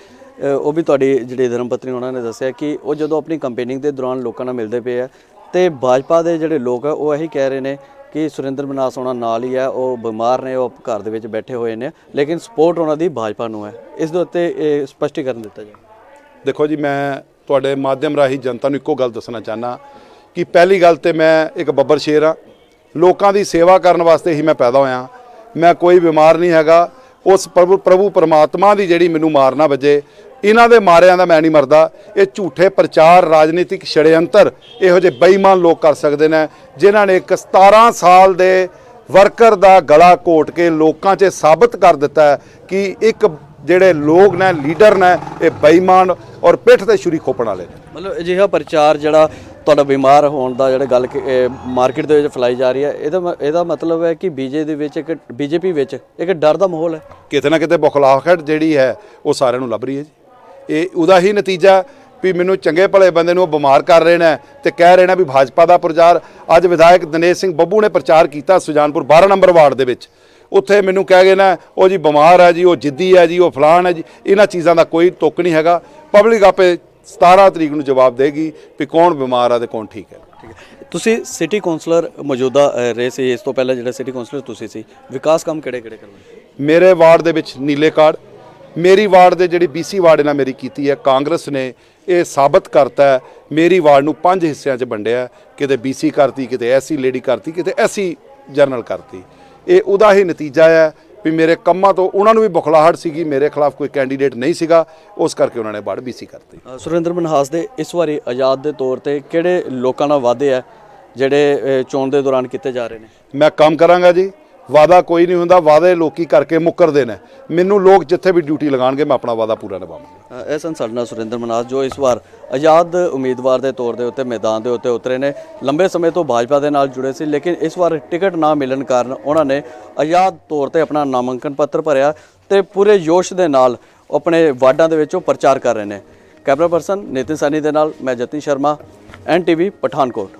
ਉਹ ਵੀ ਤੁਹਾਡੀ ਜਿਹੜੀ ਧਰਮ ਪਤਨੀ ਉਹਨਾਂ ਨੇ ਦੱਸਿਆ ਕਿ ਉਹ ਜਦੋਂ ਆਪਣੀ ਕੰਪੇਨਿੰਗ ਦੇ ਦੌਰਾਨ ਲੋਕਾਂ ਨਾਲ ਮਿਲਦੇ ਪਏ ਆ ਤੇ ਭਾਜਪਾ ਦੇ ਜਿਹੜੇ ਲੋਕ ਆ ਉਹ ਇਹੀ ਕਹਿ ਰਹੇ ਨੇ ਕਿ ਸੁਰਿੰਦਰ ਮਨਹਾਸ ਉਹਨਾਂ ਨਾਲ ਹੀ ਹੈ, ਉਹ ਬਿਮਾਰ ਨੇ, ਉਹ ਘਰ ਦੇ ਵਿੱਚ ਬੈਠੇ ਹੋਏ ਨੇ, ਲੇਕਿਨ ਸਪੋਰਟ ਉਹਨਾਂ ਦੀ ਭਾਜਪਾ ਨੂੰ ਹੈ। ਇਸ ਦੇ ਉੱਤੇ ਸਪਸ਼ਟੀਕਰਨ ਦਿੱਤਾ ਜਾਏ।
ਦੇਖੋ ਜੀ, ਮੈਂ ਤੁਹਾਡੇ ਮਾਧਿਅਮ ਰਾਹੀਂ ਜਨਤਾ ਨੂੰ ਇੱਕੋ ਗੱਲ ਦੱਸਣਾ ਚਾਹੁੰਦਾ ਕਿ ਪਹਿਲੀ ਗੱਲ ਤੇ ਮੈਂ ਇੱਕ ਬੱਬਰ ਸ਼ੇਰ ਹਾਂ, ਲੋਕਾਂ ਦੀ ਸੇਵਾ ਕਰਨ ਵਾਸਤੇ ਹੀ ਮੈਂ ਪੈਦਾ ਹੋਇਆ। ਮੈਂ ਕੋਈ ਬਿਮਾਰ ਨਹੀਂ ਹੈਗਾ। ਉਸ ਪ੍ਰਭੂ ਪਰਮਾਤਮਾ ਦੀ ਜਿਹੜੀ ਮੈਨੂੰ ਮਾਰ ਨਾ ਵੱਜੇ, ਇਹਨਾਂ ਦੇ ਮਾਰਿਆਂ ਦਾ ਮੈਂ ਨਹੀਂ ਮਰਦਾ। ਇਹ ਝੂਠੇ ਪ੍ਰਚਾਰ, ਰਾਜਨੀਤਿਕ ਛੜਯੰਤਰ ਇਹੋ ਜਿਹੇ ਬੇਈਮਾਨ ਲੋਕ ਕਰ ਸਕਦੇ ਨੇ, ਜਿਨ੍ਹਾਂ ਨੇ ਇੱਕ 17 ਸਾਲ ਦੇ ਵਰਕਰ ਦਾ ਗਲਾ ਘੋਟ ਕੇ ਲੋਕਾਂ 'ਚ ਸਾਬਤ ਕਰ ਦਿੱਤਾ ਹੈ ਕਿ ਇੱਕ ਜਿਹੜੇ ਲੋਕ ਨੇ, ਲੀਡਰ ਨੇ, ਇਹ ਬੇਈਮਾਨ ਔਰ ਪਿੱਠ ਤੇ ਛੁਰੀ ਖੋਪਣ ਵਾਲੇ ਨੇ।
ਮਤਲਬ ਅਜਿਹਾ ਪ੍ਰਚਾਰ ਜਿਹੜਾ ਤੁਹਾਡਾ ਬਿਮਾਰ ਹੋਣ ਦਾ ਜਿਹੜਾ ਗੱਲ ਮਾਰਕੀਟ ਦੇ ਵਿੱਚ ਫੈਲਾਈ ਜਾ ਰਹੀ ਹੈ, ਇਹਦਾ ਮਤਲਬ ਹੈ ਕਿ ਬੀਜੇਪੀ ਵਿੱਚ ਇੱਕ ਡਰ ਦਾ ਮਾਹੌਲ ਹੈ।
ਕਿਤੇ ਨਾ ਕਿਤੇ ਬੁਖਲਾਹਟ ਜਿਹੜੀ ਹੈ ਉਹ ਸਾਰਿਆਂ ਨੂੰ ਲੱਭ ਰਹੀ ਹੈ ਜੀ। ਇਹ ਉਹਦਾ ਹੀ ਨਤੀਜਾ ਵੀ ਮੈਨੂੰ ਚੰਗੇ ਭਲੇ ਬੰਦੇ ਨੂੰ ਉਹ ਬਿਮਾਰ ਕਰ ਰਹੇ ਨੇ ਤੇ ਕਹਿ ਰਹੇ ਨੇ ਵੀ ਭਾਜਪਾ ਦਾ ਪ੍ਰਚਾਰ। ਅੱਜ ਵਿਧਾਇਕ ਦਿਨੇਸ਼ ਸਿੰਘ ਬੱਬੂ ਨੇ ਪ੍ਰਚਾਰ ਕੀਤਾ ਸੁਜਾਨਪੁਰ 12 ਨੰਬਰ ਵਾਰਡ ਦੇ ਵਿੱਚ। ਉੱਥੇ ਮੈਨੂੰ ਕਹਿ ਗਏ ਨਾ ਉਹ ਜੀ ਬਿਮਾਰ ਹੈ ਜੀ, ਉਹ ਜਿੱਦੀ ਹੈ ਜੀ, ਉਹ ਫਲਾਣ ਹੈ ਜੀ। ਇਹਨਾਂ ਚੀਜ਼ਾਂ ਦਾ ਕੋਈ ਤੁੱਕ ਨਹੀਂ ਹੈਗਾ। ਪਬਲਿਕ ਆਪੇ 17 ਤਰੀਕ ਨੂੰ ਜਵਾਬ ਦੇਗੀ ਵੀ ਕੌਣ ਬਿਮਾਰ ਆ ਤੇ ਕੌਣ ਠੀਕ ਹੈ।
ਠੀਕ ਹੈ, ਤੁਸੀਂ ਸਿਟੀ ਕਾਉਂਸਲਰ ਮੌਜੂਦਾ ਰਹੇ ਸੀ, ਇਸ ਤੋਂ ਪਹਿਲਾਂ ਜਿਹੜਾ ਸਿਟੀ ਕਾਉਂਸਲਰ ਤੁਸੀਂ ਸੀ, ਵਿਕਾਸ ਕੰਮ ਕਿਹੜੇ ਕਰਵਾਏ?
ਮੇਰੇ ਵਾਰਡ ਦੇ ਵਿੱਚ ਨੀਲੇ ਕਾਰਡ, ਮੇਰੀ ਵਾਰਡ ਦੇ ਜਿਹੜੀ BC ਵਾਰਡ ਨਾਲ ਮੇਰੀ ਕੀਤੀ ਹੈ, ਕਾਂਗਰਸ ਨੇ ਇਹ ਸਾਬਤ ਕਰਤਾ ਹੈ। ਮੇਰੀ ਵਾਰਡ ਨੂੰ 5 ਹਿੱਸਿਆਂ 'ਚ ਵੰਡਿਆ, ਕਿਤੇ BC ਕਰਤੀ, ਕਿਤੇ SC ਲੇਡੀ ਕਰਤੀ, ਕਿਤੇ SC ਜਨਰਲ ਕਰਤੀ। ਇਹ ਉਹਦਾ ਹੀ ਨਤੀਜਾ ਹੈ ਵੀ ਮੇਰੇ ਕੰਮਾਂ ਤੋਂ ਉਹਨਾਂ ਨੂੰ ਵੀ ਬੁਖਲਾਹਟ ਸੀਗੀ, ਮੇਰੇ ਖਿਲਾਫ ਕੋਈ ਕੈਂਡੀਡੇਟ ਨਹੀਂ ਸੀਗਾ, ਉਸ ਕਰਕੇ ਉਹਨਾਂ ਨੇ ਵਾਰਡ BC ਕਰਤੀ।
ਸੁਰਿੰਦਰ ਮਨਹਾਸ ਦੇ ਇਸ ਵਾਰੀ ਆਜ਼ਾਦ ਦੇ ਤੌਰ ਤੇ ਕਿਹੜੇ ਲੋਕਾਂ ਨਾਲ ਵਾਅਦੇ ਆ ਜਿਹੜੇ ਚੋਣ ਦੇ ਦੌਰਾਨ ਕੀਤੇ ਜਾ ਰਹੇ ਨੇ?
ਮੈਂ ਕੰਮ ਕਰਾਂਗਾ ਜੀ। ਵਾਅਦਾ ਕੋਈ ਨਹੀਂ ਹੁੰਦਾ, ਵਾਅਦੇ ਲੋਕੀ ਕਰਕੇ ਮੁੱਕਰਦੇ ਨੇ। ਮੈਨੂੰ ਲੋਕ ਜਿੱਥੇ ਵੀ ਡਿਊਟੀ ਲਗਾਉਣਗੇ ਮੈਂ ਆਪਣਾ ਵਾਅਦਾ ਪੂਰਾ ਨਿਭਾਵਾਂਗਾ।
ਇਹ ਸਨ ਸਾਡੇ ਨਾਲ ਸੁਰਿੰਦਰ ਮਨਹਾਸ, ਜੋ ਇਸ ਵਾਰ ਆਜ਼ਾਦ ਉਮੀਦਵਾਰ ਦੇ ਤੌਰ ਦੇ ਉੱਤੇ ਮੈਦਾਨ ਦੇ ਉੱਤੇ ਉਤਰੇ ਨੇ। ਲੰਬੇ ਸਮੇਂ ਤੋਂ ਭਾਜਪਾ ਦੇ ਨਾਲ ਜੁੜੇ ਸੀ, ਲੇਕਿਨ ਇਸ ਵਾਰ ਟਿਕਟ ਨਾ ਮਿਲਣ ਕਾਰਨ ਉਹਨਾਂ ਨੇ ਆਜ਼ਾਦ ਤੌਰ ਤੇ ਆਪਣਾ ਨਾਮਾਂਕਨ ਪੱਤਰ ਭਰਿਆ ਤੇ ਪੂਰੇ ਜੋਸ਼ ਦੇ ਨਾਲ ਆਪਣੇ ਵਾਰਡਾਂ ਦੇ ਵਿੱਚੋਂ ਪ੍ਰਚਾਰ ਕਰ ਰਹੇ ਨੇ। ਕੈਮਰਾ ਪਰਸਨ ਨਿਤਿਨ ਸਾਨੀ ਦੇ ਨਾਲ ਮੈਂ ਜਤਿਨ ਸ਼ਰਮਾ, NTV ਪਠਾਨਕੋਟ।